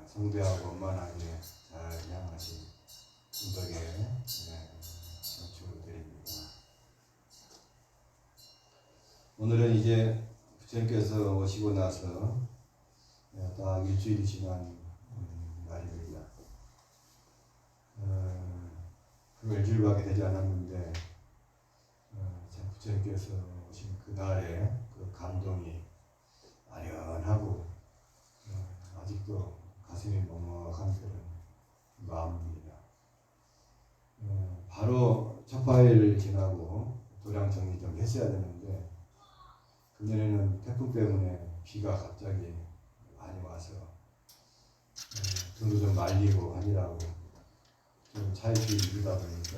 C: 성대하고 원만하게 잘 향하신 분덕에 경축을 드립니다. 오늘은 이제 부처님께서 오시고 나서 딱 일주일이 지난 날입니다. 그 일주일밖에 되지 않았는데 참 부처님께서 오신 그 날에 그 감동이 아련하고 아직도 가슴이 먹먹한 그런 마음입니다. 바로 첫화일 지나고 도량 정리 좀 했어야 되는데 그전에는 태풍 때문에 비가 갑자기 많이 와서 등도 좀 말리고 하느라고 좀 차일피 이르다 보니까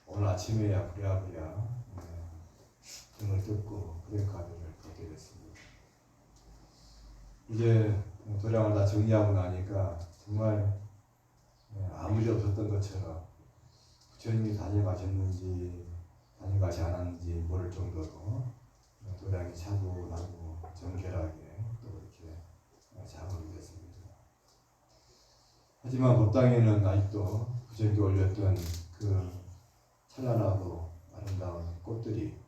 C: 오늘 아침에야 부랴부랴 등을 뜯고 프레카드를 걷게 됐습니다. 이제 도량을 다 정리하고 나니까 정말 아무 일 없었던 것처럼 부처님이 다녀가셨는지 다녀가지 않았는지 모를 정도로 도량이 차분하고 정결하게 또 이렇게 작업이 됐습니다. 하지만 법당에는 아직도 부처님께 올렸던 그 찬란하고 아름다운 꽃들이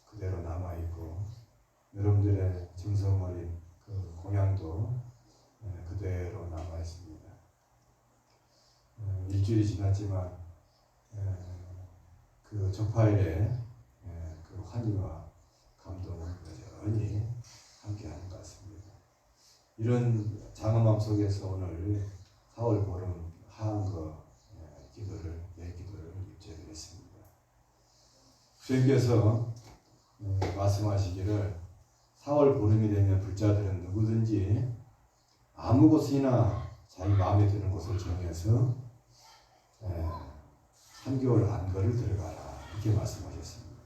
C: 그대로 남아있고 여러분들의 정성 어린 그 공양도 그대로 남아있습니다. 일주일이 지났지만 그 첫화일에 그 환희와 감동은 여전히 함께하는 것 같습니다. 이런 장엄함 속에서 오늘 4월 보름 하한거 기도를 입제를 했습니다. 부처님께서 말씀하시기를 4월 보름이 되면 불자들은 누구든지 아무 곳이나 자기 마음에 드는 곳을 정해서 3개월 안거를 들어가라 이렇게 말씀하셨습니다.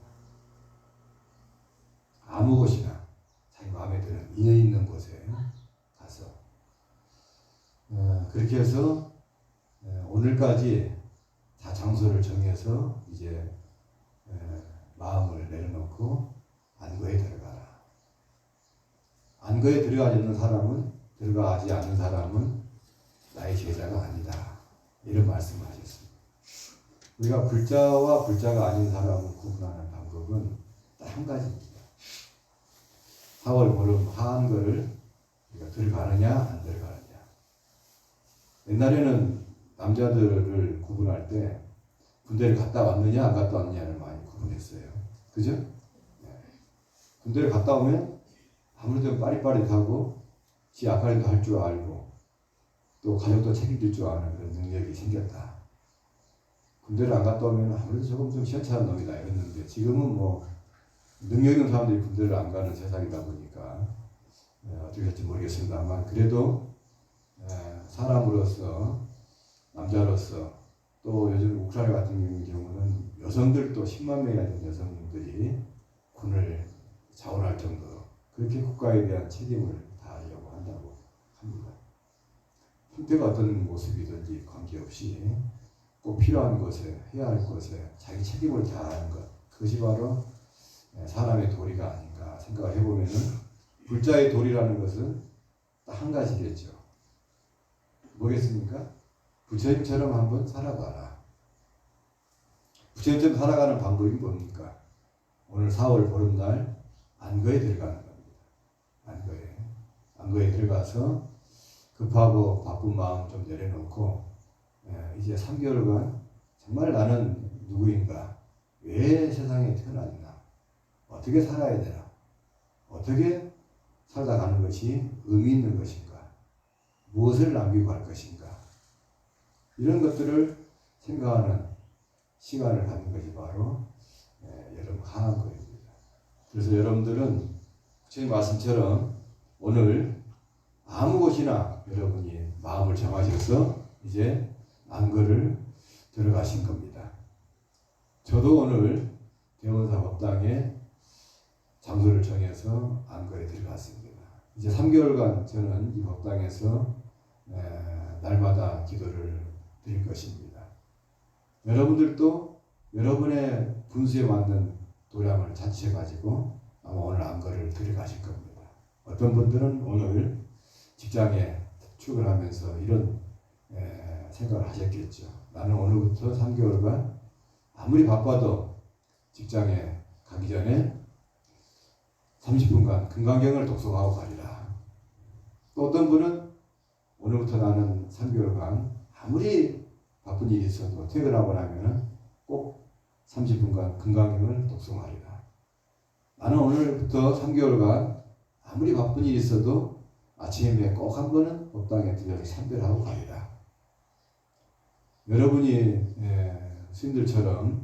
C: 아무 곳이나 자기 마음에 드는 인연 있는 곳에 가서 그렇게 해서 오늘까지 다 장소를 정해서 이제 마음을 내려놓고 안거에 들어가라. 안거에 들어가지 않는 사람은 나의 제자가 아니다. 이런 말씀을 하셨습니다. 우리가 불자와 불자가 아닌 사람을 구분하는 방법은 딱 한 가지입니다. 4월 보름 하한거를 우리가 들어가느냐 안 들어가느냐. 옛날에는 남자들을 구분할 때 군대를 갔다 왔느냐 안 갔다 왔느냐를 많이 구분했어요. 그죠? 군대를 갔다 오면 아무래도 빠릿빠릿하고 지 앞가림도 할 줄 알고 또 가족도 책임질 줄 아는 그런 능력이 생겼다. 군대를 안 갔다 오면 아무래도 조금 좀 시원찮은 놈이다 이랬는데 지금은 뭐 능력 있는 사람들이 군대를 안 가는 세상이다 보니까 어떻게 될지 모르겠습니다만 그래도 사람으로서 남자로서 또 요즘 우크라이나 같은 경우는 여성들도 10만 명이나 되는 여성들이 군을 자원할 정도로 그렇게 국가에 대한 책임을 다하려고 한다고 합니다. 형태가 어떤 모습이든지 관계없이 꼭 필요한 것에 해야 할 것에 자기 책임을 다하는 것 그것이 바로 사람의 도리가 아닌가 생각을 해보면은 불자의 도리라는 것은 딱 한 가지겠죠. 뭐겠습니까? 부처님처럼 한번 살아봐라. 부처님처럼 살아가는 방법이 뭡니까? 오늘 4월 보름날 안거에 들어가는 겁니다. 안거에 들어가서 급하고 바쁜 마음 좀 내려놓고 이제 3개월간 정말 나는 누구인가? 왜 세상에 태어났나? 어떻게 살아야 되나? 어떻게 살다 가는 것이 의미 있는 것인가? 무엇을 남기고 갈 것인가? 이런 것들을 생각하는 시간을 갖는 것이 바로 여러분 하한거입니다. 그래서 여러분들은 부처님 말씀처럼 오늘 아무 곳이나 여러분이 마음을 정하셔서 이제 안거를 들어가신 겁니다. 저도 오늘 대원사 법당에 장소를 정해서 안거에 들어갔습니다. 이제 3개월간 저는 이 법당에서 날마다 기도를 드릴 것입니다. 여러분들도 여러분의 분수에 맞는 도량을 찾으셔가지고 아마 오늘 안거를 들어가실 겁니다. 어떤 분들은 오늘 직장에 출근하면서 이런 생각을 하셨겠죠. 나는 오늘부터 3개월간 아무리 바빠도 직장에 가기 전에 30분간 금강경을 독송하고 가리라. 또 어떤 분은 오늘부터 나는 3개월간 아무리 바쁜 일이 있어도 퇴근하고 나면 꼭 30분간 금강경을 독송하리라. 나는 오늘부터 3개월간 아무리 바쁜 일이 있어도 아침에 꼭 한 번은 법당에 들려서 참배하고 가리라. 여러분이 스님들처럼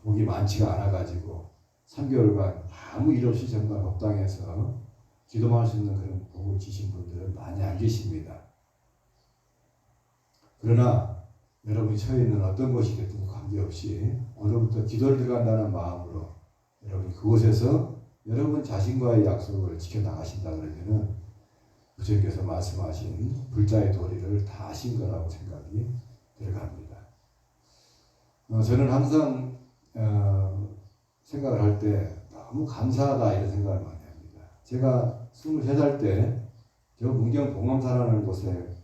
C: 복이 많지가 않아가지고 3개월간 아무 일 없이 정말 법당에서 기도만 할 수 있는 그런 복을 지신 분들은 많이 안 계십니다. 그러나 여러분이 처해 있는 어떤 곳이 됐든 관계없이 오늘부터 기도를 들어간다는 마음으로 여러분이 그곳에서 여러분 자신과의 약속을 지켜나가신다 그러면은 부처님께서 말씀하신 불자의 도리를 다 하신 거라고 생각이 들어갑니다. 저는 항상 생각을 할 때 너무 감사하다 이런 생각을 많이 합니다. 제가 23살 때 저 문경 봉암사라는 곳에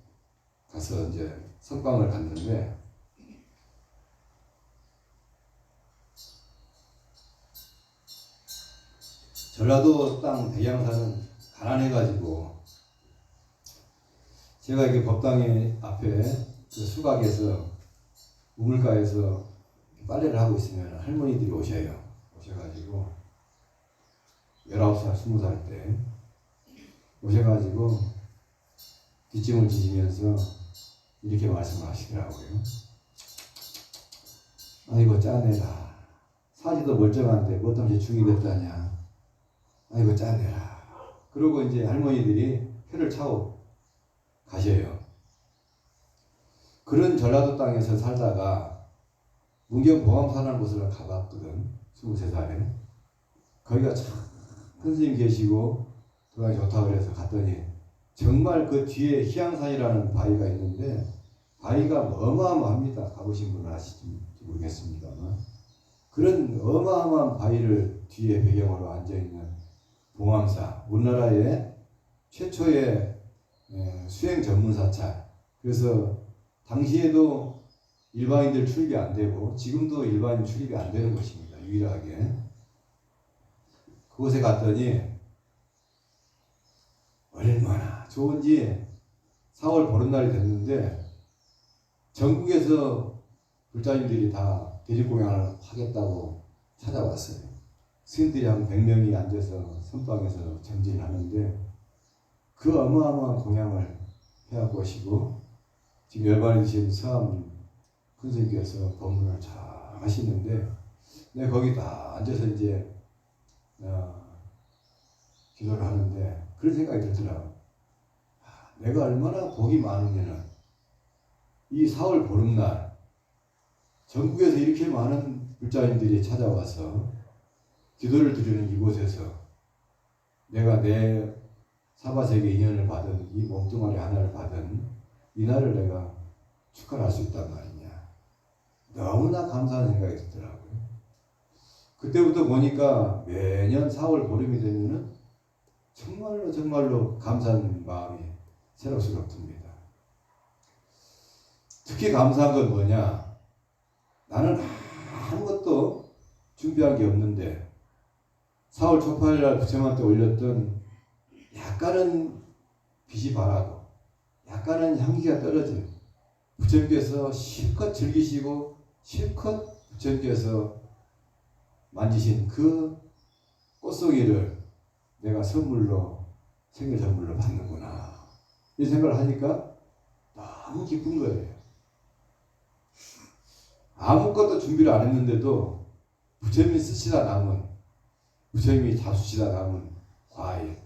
C: 가서 이제 석방을 갔는데 전라도 땅 대양사는 가난해가지고 제가 이렇게 법당에 앞에 그 수각에서 우물가에서 빨래를 하고 있으면 할머니들이 오셔가지고 19살, 20살 때 오셔가지고 뒷짐을 지시면서 이렇게 말씀을 하시더라고요. 아이고 짜내라. 사지도 멀쩡한데 뭐 때문에 중이 됐다냐. 아이고 짜내라. 그러고 이제 할머니들이 회를 차고 가셔요. 그런 전라도 땅에서 살다가 문경 보암사라는 곳을 가봤거든. 23살에. 거기가 참 큰 스님 계시고 도량이 좋다 그래서 갔더니 정말 그 뒤에 희양산이라는 바위가 있는데 바위가 어마어마합니다. 가보신 분은 아실지 모르겠습니다만 그런 어마어마한 바위를 뒤에 배경으로 앉아있는 봉암사, 우리나라의 최초의 수행 전문 사찰. 그래서 당시에도 일반인들 출입이 안 되고 지금도 일반인 출입이 안 되는 곳입니다. 유일하게. 그곳에 갔더니 얼마나 좋은지 4월 보름날이 됐는데 전국에서 불자님들이 다 대립공양을 하겠다고 찾아왔어요. 스님들이 한 100명이 앉아서 선방에서 정진하는데 그 어마어마한 공양을 해갖고 오시고 지금 열반에 계신 서암 큰 스님께서 법문을 잘 하시는데 내가 거기 다 앉아서 이제 기도를 하는데 그런 생각이 들더라고. 내가 얼마나 복이 많으면은 이 4월 보름날 전국에서 이렇게 많은 불자님들이 찾아와서 기도를 드리는 이곳에서 내가 내 사바세계 인연을 받은 이 몸뚱아리 하나를 받은 이 날을 내가 축하를 할 수 있단 말이냐. 너무나 감사한 생각이 들더라고요. 그때부터 보니까 매년 4월 보름이 되면은 정말로 감사한 마음이 새록새록 듭니다. 특히 감사한 건 뭐냐? 나는 아무것도 준비한 게 없는데 4월 초파일 날 부처님한테 올렸던 약간은 빛이 바라고 약간은 향기가 떨어진 부처님께서 실컷 즐기시고 실컷 부처님께서 만지신 그 꽃송이를 내가 선물로 생일 선물로 받는구나 이 생각을 하니까 너무 기쁜 거예요. 아무것도 준비를 안 했는데도 부처님이 쓰시다 남은 부처님이 잡수시다 남은 과일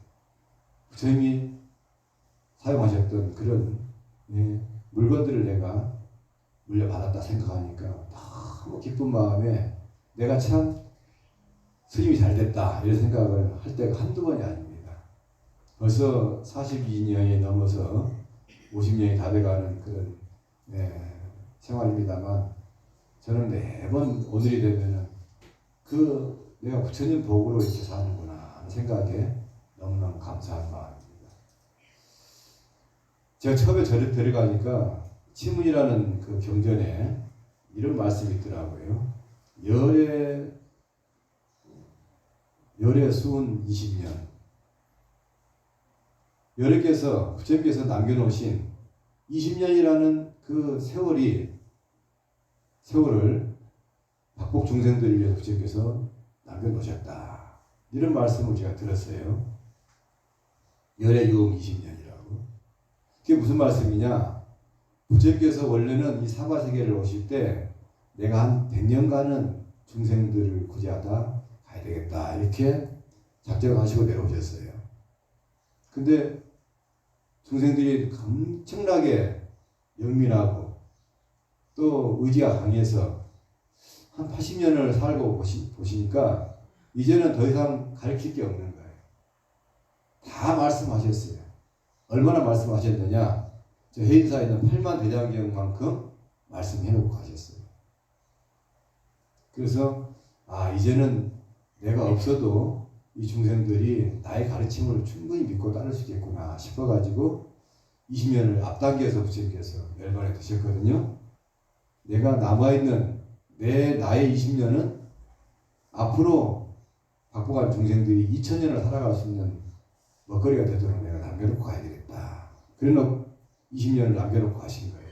C: 부처님이 사용하셨던 그런 물건들을 내가 물려받았다 생각하니까 너무 기쁜 마음에 내가 참 스님이 잘됐다 이런 생각을 할 때가 한두 번이 아닙니다. 벌써 42년이 넘어서 50년이 다 돼가는 그런 생활입니다만 저는 매번 오늘이 되면은 그 내가 부처님 복으로 이렇게 사는구나 하는 생각에 너무너무 감사한 마음입니다. 제가 처음에 절에 들어가니까 치문이라는 그 경전에 이런 말씀이 있더라고요. 열의 수은 20년. 열애께서 부처님께서 남겨놓으신 20년이라는 그 세월을 박복 중생들을 위해서 부처님께서 남겨놓으셨다. 이런 말씀을 제가 들었어요. 열의 유흥 20년이라고. 그게 무슨 말씀이냐? 부처님께서 원래는 이 사바세계를 오실 때 내가 한 100년간은 중생들을 구제하다 가야 되겠다 이렇게 작정하시고 내려오셨어요. 근데 중생들이 엄청나게 영민하고 또 의지가 강해서 한 80년을 살고 보시니까 이제는 더 이상 가르칠 게 없는 거예요. 다 말씀하셨어요. 얼마나 말씀하셨느냐? 저 해인사에 있는 8만 대장경만큼 말씀해놓고 가셨어요. 그래서 이제는 내가 없어도 이 중생들이 나의 가르침을 충분히 믿고 따를 수 있겠구나 싶어가지고 20년을 앞당겨서 부처님께서 열반에 드셨거든요. 내가 남아있는 나의 20년은 앞으로 박복한 중생들이 2000년을 살아갈 수 있는 먹거리가 되도록 내가 남겨놓고 가야 되겠다. 그래놓고 20년을 남겨놓고 가신 거예요.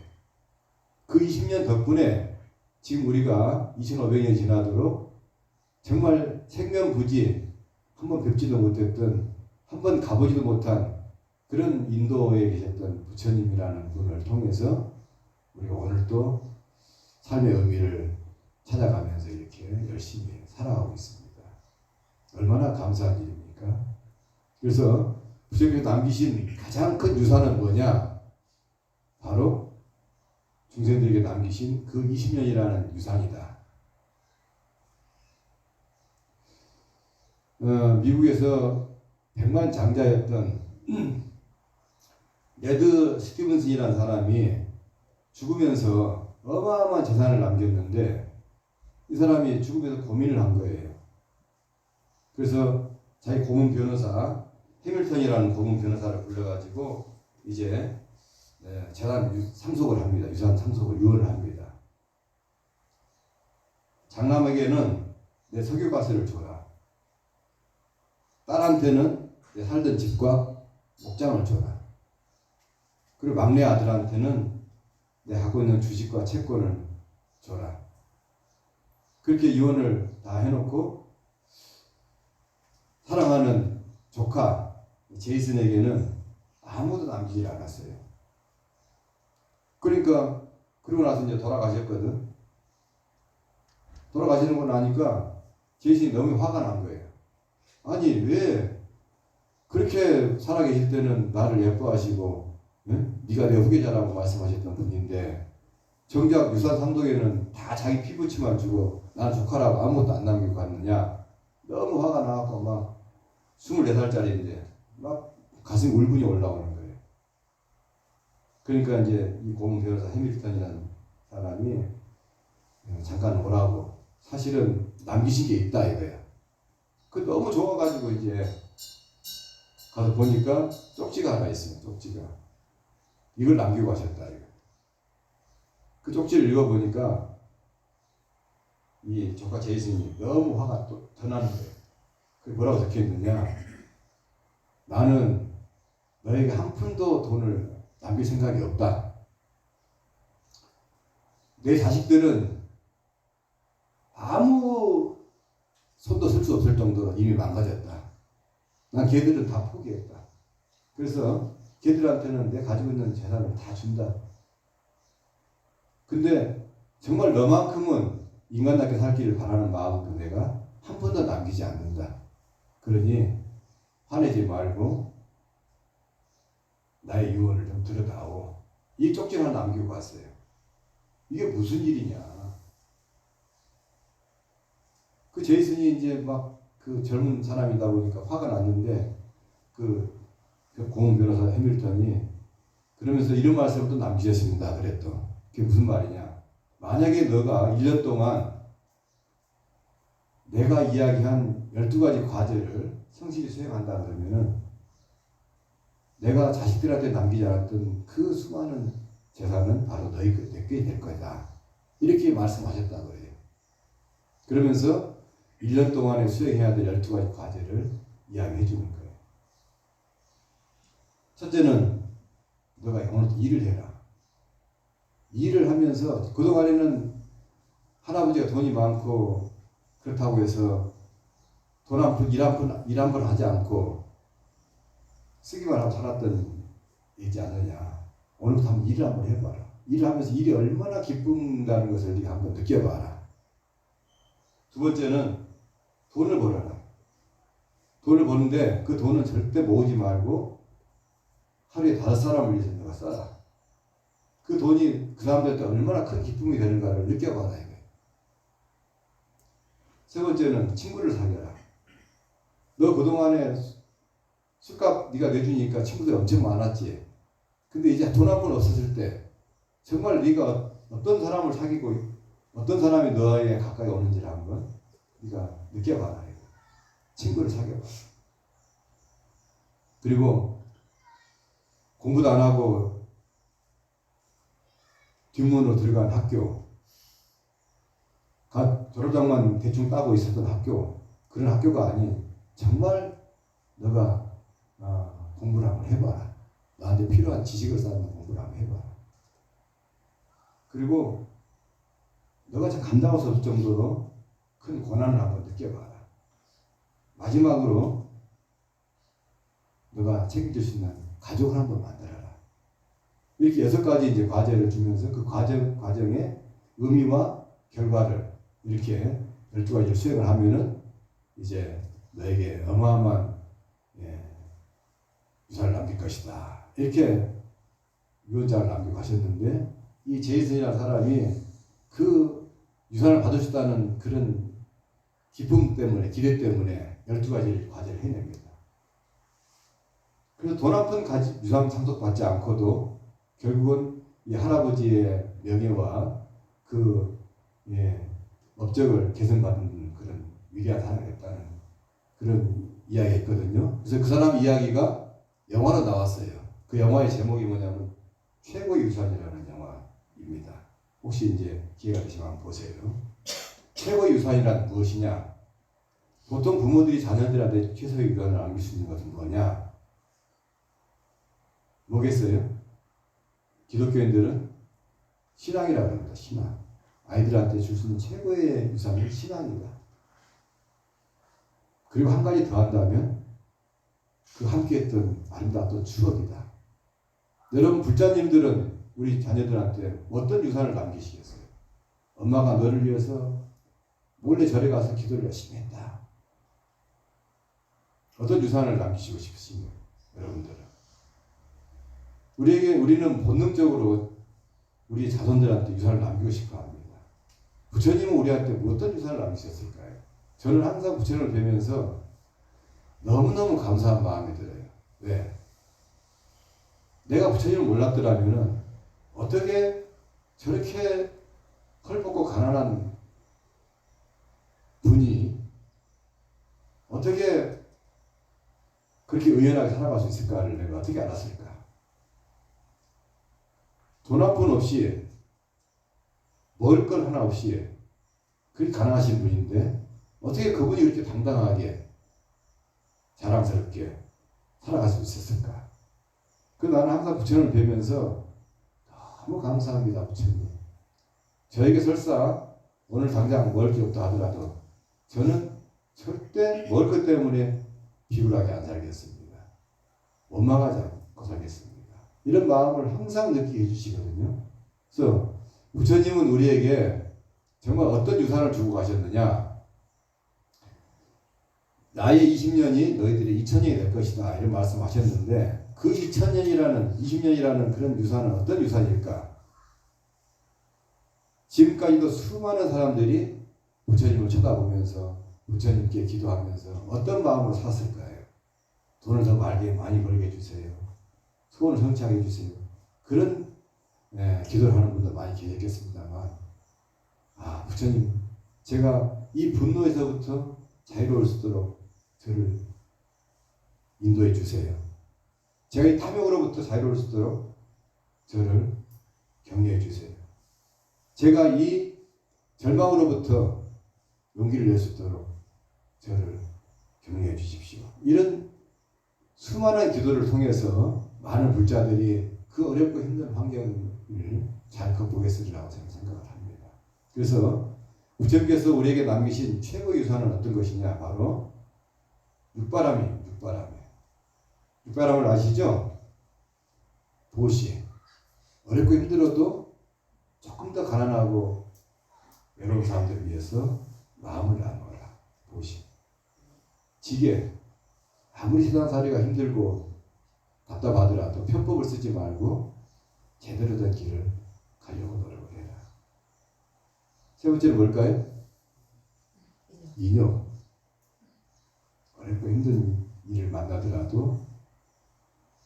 C: 그 20년 덕분에 지금 우리가 2500년 지나도록 정말 생명부지 한번 뵙지도 못했던 한번 가보지도 못한 그런 인도에 계셨던 부처님이라는 분을 통해서 우리가 오늘 또 삶의 의미를 찾아가면서 이렇게 열심히 살아가고 있습니다. 얼마나 감사한 일입니까? 그래서 부처님께서 남기신 가장 큰 유산은 뭐냐? 바로 중생들에게 남기신 그 20년이라는 유산이다. 미국에서 100만 장자였던 레드 스티븐슨이라는 사람이 죽으면서 어마어마한 재산을 남겼는데 이 사람이 죽으면서 고민을 한 거예요. 그래서 자기 고문 변호사 해밀턴이라는 고문 변호사를 불러가지고 이제 재산 상속을 합니다. 유산 상속을 유언을 합니다. 장남에게는 내 석유가스를 줘라. 딸한테는 내 살던 집과 목장을 줘라. 그리고 막내 아들한테는 내 갖고 있는 주식과 채권을 줘라. 그렇게 유언을 다 해놓고 사랑하는 조카 제이슨에게는 아무도 남기지 않았어요. 그러니까 그러고 나서 이제 돌아가셨거든. 돌아가시는 거 나니까 제이슨이 너무 화가 난 거예요. 아니 왜 그렇게 살아계실 때는 나를 예뻐하시고 네가 내 후계자라고 말씀하셨던 분인데 정작 유산 상속에는 다 자기 피부치만 주고 나는 조카라고 아무것도 안 남기고 갔느냐. 너무 화가 나갖고 막 24살짜리인데 막 가슴이 울분이 올라오는 거예요. 그러니까 이제 이 고문 변호사 해밀턴이라는 사람이 잠깐 오라고 사실은 남기신 게 있다 이거야. 그 너무 좋아가지고 이제 가서 보니까 쪽지가 하나 있어요. 쪽지가 이걸 남기고 가셨다 이거. 그 쪽지를 읽어보니까 이 조카 제이슨이 너무 화가 더 나는 거예요. 그게 뭐라고 적혀있느냐. 나는 너에게 한 푼도 돈을 남길 생각이 없다. 내 자식들은 아무 손도 쓸 수 없을 정도로 이미 망가졌다. 난 걔들은 다 포기했다. 그래서 걔들한테는 내 가지고 있는 재산을 다 준다. 근데 정말 너만큼은 인간답게 살기를 바라는 마음도 내가 한 푼도 남기지 않는다. 그러니 화내지 말고 나의 유언을 좀 들어다오. 이 쪽지를 하나 남기고 갔어요. 이게 무슨 일이냐. 그 제이슨이 이제 막 그 젊은 사람이다 보니까 화가 났는데 그 고문 변호사 해밀턴이 그러면서 이런 말씀을 또 남기셨습니다. 그랬더. 그게 무슨 말이냐. 만약에 너가 1년 동안 내가 이야기한 12가지 과제를 성실히 수행한다 그러면은 내가 자식들한테 남기지 않았던 그 수많은 재산은 바로 내게 될 거다. 이렇게 말씀하셨다고 그래요. 그러면서 1년 동안에 수행해야 될 12가지 과제를 이야기해 주는 거예요. 첫째는 너가 오늘부터 일을 해라. 일을 하면서 그동안에는 할아버지가 돈이 많고 그렇다고 해서 돈 한 푼, 일 한 푼 하지 않고 쓰기만 하고 살았던 있지 않느냐. 오늘부터 한번 일을 한번 해봐라. 일을 하면서 일이 얼마나 기쁜다는 것을 네가 한번 느껴봐라. 두 번째는 돈을 벌어라. 돈을 버는데 그 돈은 절대 모으지 말고 하루에 5사람을 위해서 너가 써라. 그 돈이 그 사람들한테 얼마나 큰 기쁨이 되는가를 느껴봐라 이거예요. 세 번째는 친구를 사귀어라. 너 그동안에 술값 네가 내주니까 친구들이 엄청 많았지. 근데 이제 돈 한 푼 없었을 때 정말 네가 어떤 사람을 사귀고 어떤 사람이 너에게 가까이 오는지를 한번 네가 느껴봐라. 이거. 친구를 사귀어봐. 그리고 공부도 안 하고 뒷문으로 들어간 학교, 졸업장만 대충 따고 있었던 학교, 그런 학교가 아닌 정말 너가 공부를 한번 해봐라. 나한테 필요한 지식을 쌓는 공부를 한번 해봐라. 그리고 너가 참 감당할 수 없을 정도로 큰 고난을 한번 느껴봐라. 마지막으로 너가 책임질 수 있는 가족을 한번 만들어라. 이렇게 6가지 이제 과제를 주면서 그 과정의 의미와 결과를 이렇게 12가지를 수행을 하면은 이제 너에게 어마어마한 유산을 남길 것이다. 이렇게 유언장을 남기고 하셨는데 이 제이슨이라는 사람이 그 유산을 받을 수 있다는 그런 기쁨 때문에 기대 때문에 12가지 과제를 해냅니다. 그래서 돈 한 푼 유산 상속받지 않고도 결국은 이 할아버지의 명예와 그 업적을 계승받는 그런 위대한 사람이 됐다는 그런 이야기가 있거든요. 그래서 그 사람 이야기가 영화로 나왔어요. 그 영화의 제목이 뭐냐면 최고의 유산이라는 영화입니다. 혹시 이제 기회가 되시면 한번 보세요. 최고의 유산이란 무엇이냐? 보통 부모들이 자녀들한테 최소의 유산을 남길 수 있는 것은 뭐냐? 뭐겠어요? 기독교인들은 신앙이라고 합니다. 신앙. 아이들한테 줄 수 있는 최고의 유산은 신앙이다. 그리고 한 가지 더 한다면 그 함께했던 아름다웠던 추억이다. 여러분 불자님들은 우리 자녀들한테 어떤 유산을 남기시겠어요? 엄마가 너를 위해서 몰래 절에 가서 기도를 열심히 했다. 어떤 유산을 남기시고 싶으신가요? 여러분들은. 우리는 본능적으로 우리 자손들한테 유산을 남기고 싶어 합니다. 부처님은 우리한테 어떤 유산을 남기셨을까요? 저는 항상 부처님을 뵈면서 너무너무 감사한 마음이 들어요. 왜? 내가 부처님을 몰랐더라면 어떻게 저렇게 헐벗고 가난한 분이 어떻게 그렇게 의연하게 살아갈 수 있을까를 내가 어떻게 알았을까? 돈 한 푼 없이 먹을 것 하나 없이 그렇게 가난하신 분인데 어떻게 그분이 그렇게 당당하게 자랑스럽게 살아갈 수 있었을까? 나는 항상 부처님을 뵈면서 너무 감사합니다. 부처님. 저에게 설사 오늘 당장 먹을 게 없다 하더라도 저는 절대 먹을 것 때문에 비굴하게 안 살겠습니다. 원망하지 않고 살겠습니다. 이런 마음을 항상 느끼게 해주시거든요. 그래서 부처님은 우리에게 정말 어떤 유산을 주고 가셨느냐? 나의 20년이 너희들의 2000년이 될 것이다. 이런 말씀하셨는데 그 20년이라는 그런 유산은 어떤 유산일까? 지금까지도 수많은 사람들이 부처님을 쳐다보면서 부처님께 기도하면서 어떤 마음으로 살았을까요? 돈을 더 많이 벌게 해주세요. 소원을 성취하게 해주세요. 그런 기도를 하는 분도 많이 계셨겠습니다만 부처님 제가 이 분노에서부터 자유로울 수 있도록 저를 인도해 주세요. 제가 이 탐욕으로부터 자유로울 수 있도록 저를 격려해 주세요. 제가 이 절망으로부터 용기를 낼 수 있도록 저를 격려해 주십시오. 이런 수많은 기도를 통해서 많은 불자들이 그 어렵고 힘든 환경을 잘 극복했으리라고 생각을 합니다. 그래서 부처님께서 우리에게 남기신 최고의 유산은 어떤 것이냐? 바로 육바람이에요. 육바람을 아시죠? 보시. 어렵고 힘들어도 조금 더 가난하고 외로운 사람들을 위해서 마음을 나누어라. 보시. 지게. 아무리 세상살이가 힘들고 답답하더라도 편법을 쓰지 말고 제대로 된 길을 가려고 노력을 해라. 세 번째는 뭘까요? 인욕. 어렵고 힘든 일을 만나더라도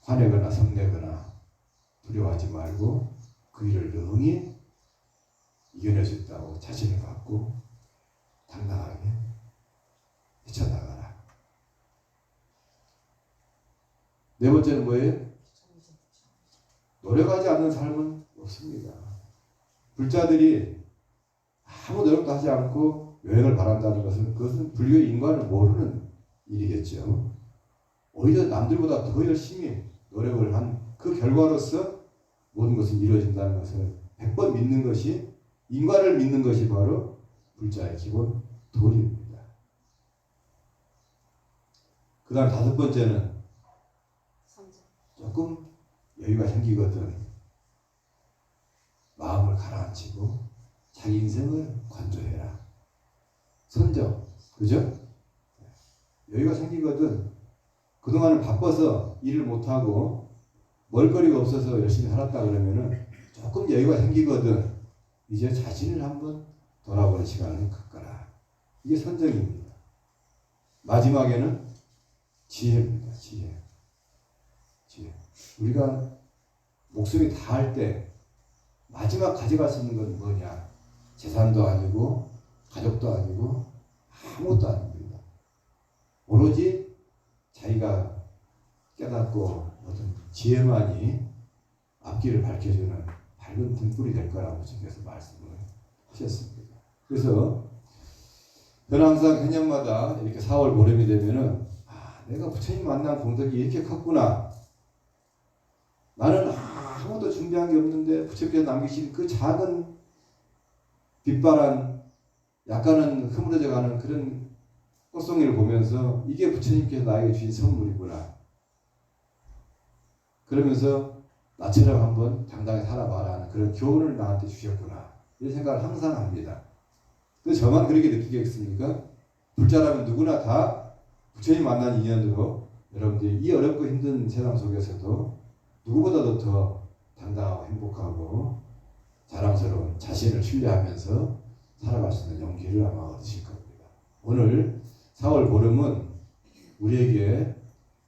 C: 화내거나 성내거나 두려워하지 말고 그 일을 능히 이겨낼 수 있다고 자신을 갖고 당당하게 헤쳐나가라. 네 번째는 뭐예요? 노력하지 않는 삶은 없습니다. 불자들이 아무 노력도 하지 않고 여행을 바란다는 것은 그것은 불교의 인과를 모르는 일이겠죠. 오히려 남들보다 더 열심히 노력을 한 그 결과로서 모든 것이 이루어진다는 것을 100번 믿는 것이 인과를 믿는 것이 바로 불자의 기본 도리입니다. 그 다음 다섯 번째는 조금 여유가 생기거든 마음을 가라앉히고 자기 인생을 관조해라. 선정. 그죠? 여유가 생기거든. 그동안은 바빠서 일을 못하고 먹을거리가 없어서 열심히 살았다 그러면은 조금 여유가 생기거든. 이제 자신을 한번 돌아보는 시간을 갖거라. 이게 선정입니다. 마지막에는 지혜입니다. 지혜. 우리가 목숨이 다할 때 마지막 가져갈 수 있는 건 뭐냐? 재산도 아니고 가족도 아니고 아무것도 아닙니다. 오로지 자기가 깨닫고 어떤 지혜만이 앞길을 밝혀주는 밝은 등불이 될 거라고 주께서 말씀을 하셨습니다. 그래서 저는 항상 해년마다 이렇게 4월 보름이 되면은 내가 부처님 만난 공덕이 이렇게 컸구나. 나는 아무도 준비한 게 없는데 부처님께서 남기신 그 작은 빛바란 약간은 흐물어져가는 그런 꽃송이를 보면서 이게 부처님께서 나에게 주신 선물이구나. 그러면서 나처럼 한번 당당히 살아봐라 하는 그런 교훈을 나한테 주셨구나. 이런 생각을 항상 합니다. 근데 저만 그렇게 느끼겠습니까? 불자라면 누구나 다 부처님 만난 인연으로 여러분들이 이 어렵고 힘든 세상 속에서도 누구보다도 더 당당하고 행복하고 자랑스러운 자신을 신뢰하면서 살아갈 수 있는 용기를 아마 얻으실 겁니다. 오늘 4월 보름은 우리에게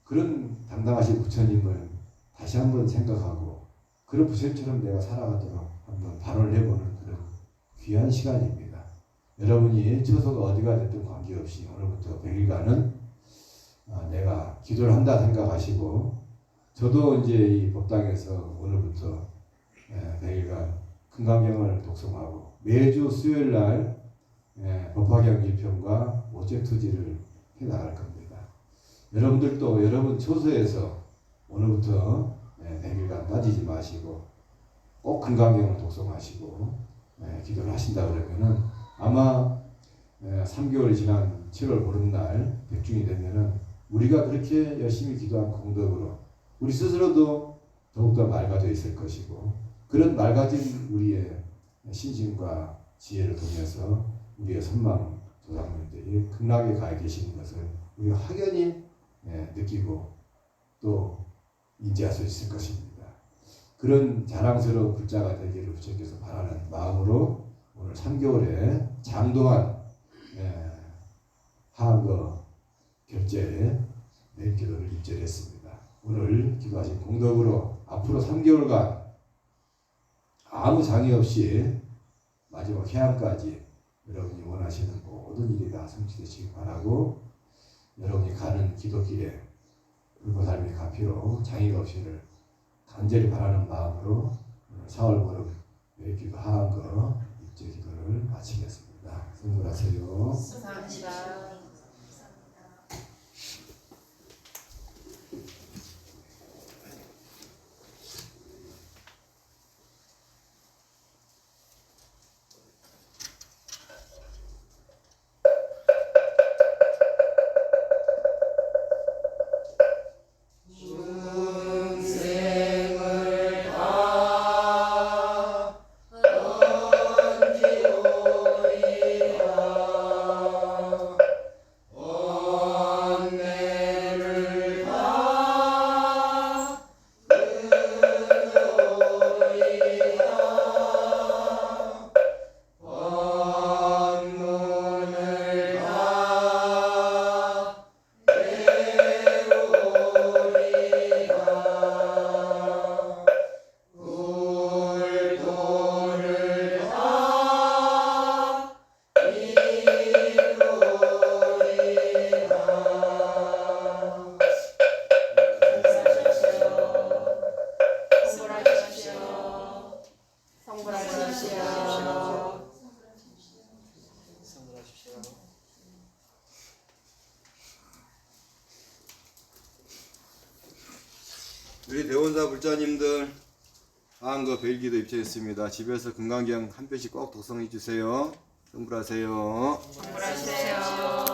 C: 그런 당당하신 부처님을 다시 한번 생각하고 그런 부처님처럼 내가 살아가도록 한번 발언을 해보는 그런 귀한 시간입니다. 여러분이 처소가 어디가 됐든 관계없이 오늘부터 100일간은 내가 기도를 한다 생각하시고 저도 이제 이 법당에서 오늘부터 100일간 금강경을 독송하고 매주 수요일 날 법화경 1편과 오제투지를 해나갈 겁니다. 여러분들도 여러분 처소에서 오늘부터 100일간 빠지지 마시고 꼭 금강경을 독송하시고 기도를 하신다 그러면은 아마 3개월이 지난 7월 보름날 백중이 되면은 우리가 그렇게 열심히 기도한 공덕으로 우리 스스로도 더욱더 맑아져 있을 것이고 그런 맑아진 우리의 신심과 지혜를 통해서 우리의 선망 조상님들이 극락에 가 계시는 것을 우리가 확연히 느끼고 또 인지할 수 있을 것입니다. 그런 자랑스러운 불자가 되기를 부처님께서 바라는 마음으로 오늘 3개월에 장동안 하한거 결제에 내일 기도를 입절했습니다. 오늘 기도하신 공덕으로 앞으로 3개월간 아무 장애 없이 마지막 해안까지 여러분이 원하시는 모든 일이 다 성취되시기 바라고 여러분이 가는 기도길에 불보 삶의 가피로 장애가 없이를 간절히 바라는 마음으로 4월 보름 기도 하한거 입제 기도를 마치겠습니다. 성불하세요.
B: 감사합니다.
A: 우리 대원사 불자님들 하한거 베일기도 입장했습니다. 집에서 금강경 한 편씩 꼭 독송해 주세요. 성불하세요.
B: 성불하세요.